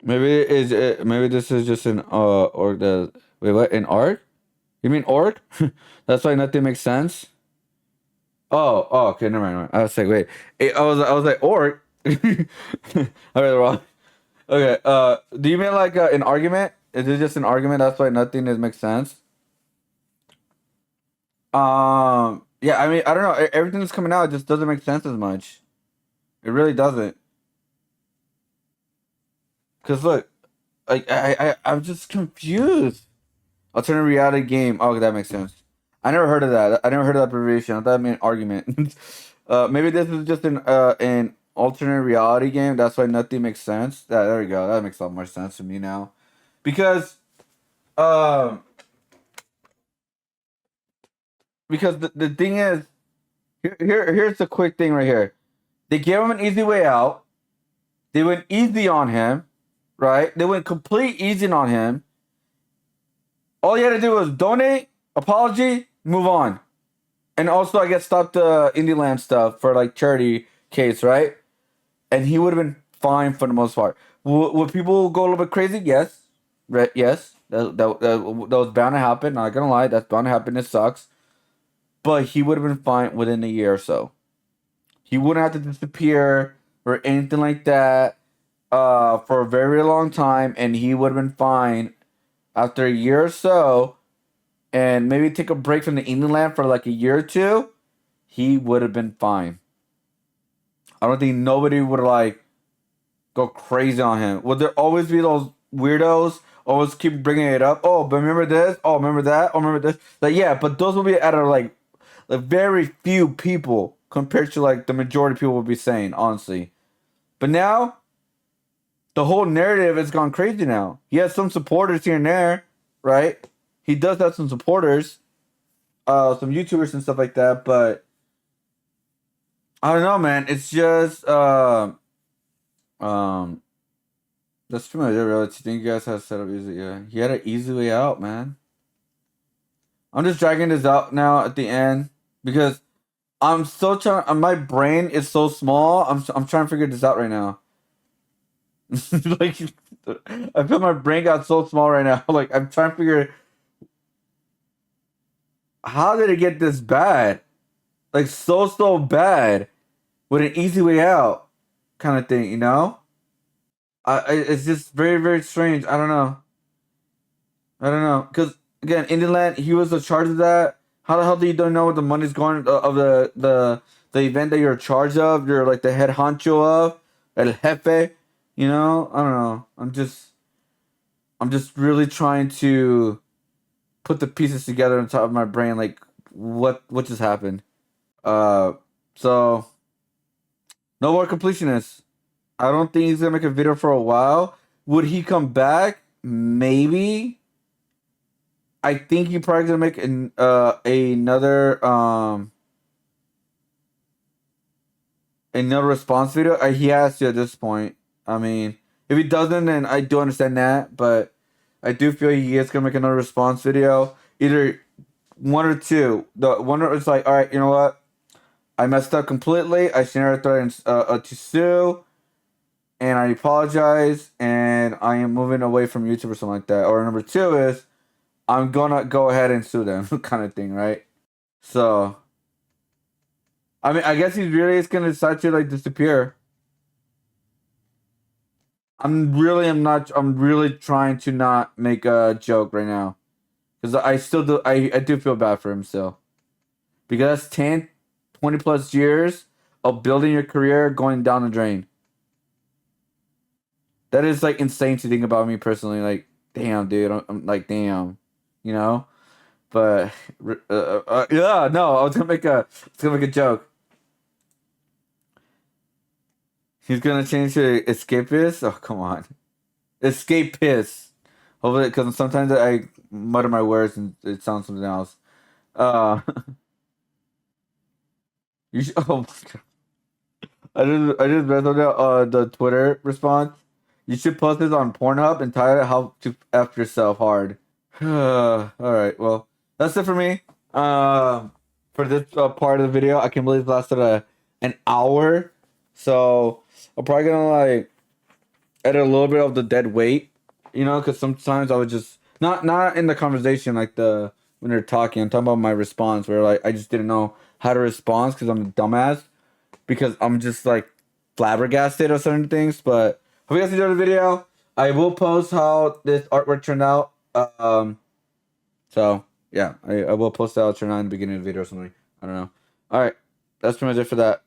Maybe this is just an or the wait what an arc? You mean orc? That's why nothing makes sense. Oh, okay, never mind. I was like, wait, I was like orc. I read it wrong. Okay, do you mean like an argument? Is it just an argument? That's why nothing makes sense. Yeah, I mean, I don't know. Everything that's coming out just doesn't make sense as much. It really doesn't. Cause look, like I'm just confused. Alternative reality game. Oh, that makes sense. I never heard of that. I never heard of that abbreviation. I thought it meant argument. Maybe this is just an alternate reality game. That's why nothing makes sense. There we go. That makes a lot more sense to me now, because um the thing is, here's the quick thing right here. They gave him an easy way out. They went easy on him, right? They went complete easy on him. All you had to do was donate, apology, move on. And also, I guess, stop the Indieland stuff for, like, charity case, right? And he would have been fine for the most part. Would people go a little bit crazy? Yes. Right? Yes. That was bound to happen. Not gonna lie. That's bound to happen. It sucks. But he would have been fine within a year or so. He wouldn't have to disappear or anything like that for a very long time. And he would have been fine after a year or so, and maybe take a break from the Indian land for like a year or two, he would have been fine. I don't think nobody would like go crazy on him. Would there always be those weirdos always keep bringing it up? Oh, but remember this? Oh, remember that? Oh, remember this? Like, yeah, but those will be out of like very few people compared to like the majority of people will be saying, honestly. But now, the whole narrative has gone crazy now. He has some supporters here and there, right? He does have some supporters, some YouTubers and stuff like that, but I don't know, man. It's just that's pretty much it, really. Do you think you guys have set up easy? Yeah, he had an easy way out, man. I'm just dragging this out now at the end because I'm still trying. My brain is so small. I'm trying to figure this out right now. Like, I feel my brain got so small right now. Like, I'm trying to figure, how did it get this bad? Like, so bad with an easy way out kind of thing, you know? It's just very, very strange. I don't know. Because, again, Indian he was in charge of that. How the hell do you don't know what the money's going of the event that you're in charge of? You're like the head honcho of, el jefe. You know, I don't know. I'm just really trying to put the pieces together on top of my brain. Like, what just happened? So no more completionists. I don't think he's gonna make a video for a while. Would he come back? Maybe. I think he probably gonna make another response video. He has to at this point. I mean, if he doesn't, then I do understand that. But I do feel he is gonna make another response video. Either one or two. The one is like, all right, you know what? I messed up completely. I shouldn't have threatened to sue, and I apologize. And I am moving away from YouTube or something like that. Or number two is, I'm gonna go ahead and sue them, kind of thing, right? So, I mean, I guess he really is gonna decide to like disappear. I'm really trying to not make a joke right now, because I still do. I do feel bad for him still, because that's 10, 20 plus years of building your career going down the drain. That is like insane to think about me personally. Like, damn, dude. I'm like, damn, you know. But yeah, no, I was gonna make a joke. He's gonna change to escapist. Oh, come on, escapist. Hopefully, because sometimes I mutter my words and it sounds something else. Uh, you should, oh my god. I just read the Twitter response. You should post this on Pornhub and title it "How to F Yourself Hard." All right, well, that's it for me. For this part of the video, I can't believe it lasted an hour. So I'm probably gonna like edit a little bit of the dead weight, you know, because sometimes I would just not in the conversation like when they're talking. I'm talking about my response where like I just didn't know how to respond because I'm a dumbass, because I'm just like flabbergasted of certain things. But hope you guys enjoyed the video. I will post how this artwork turned out. So yeah, I will post that out turned out in the beginning of the video or something. I don't know. All right, that's pretty much it for that.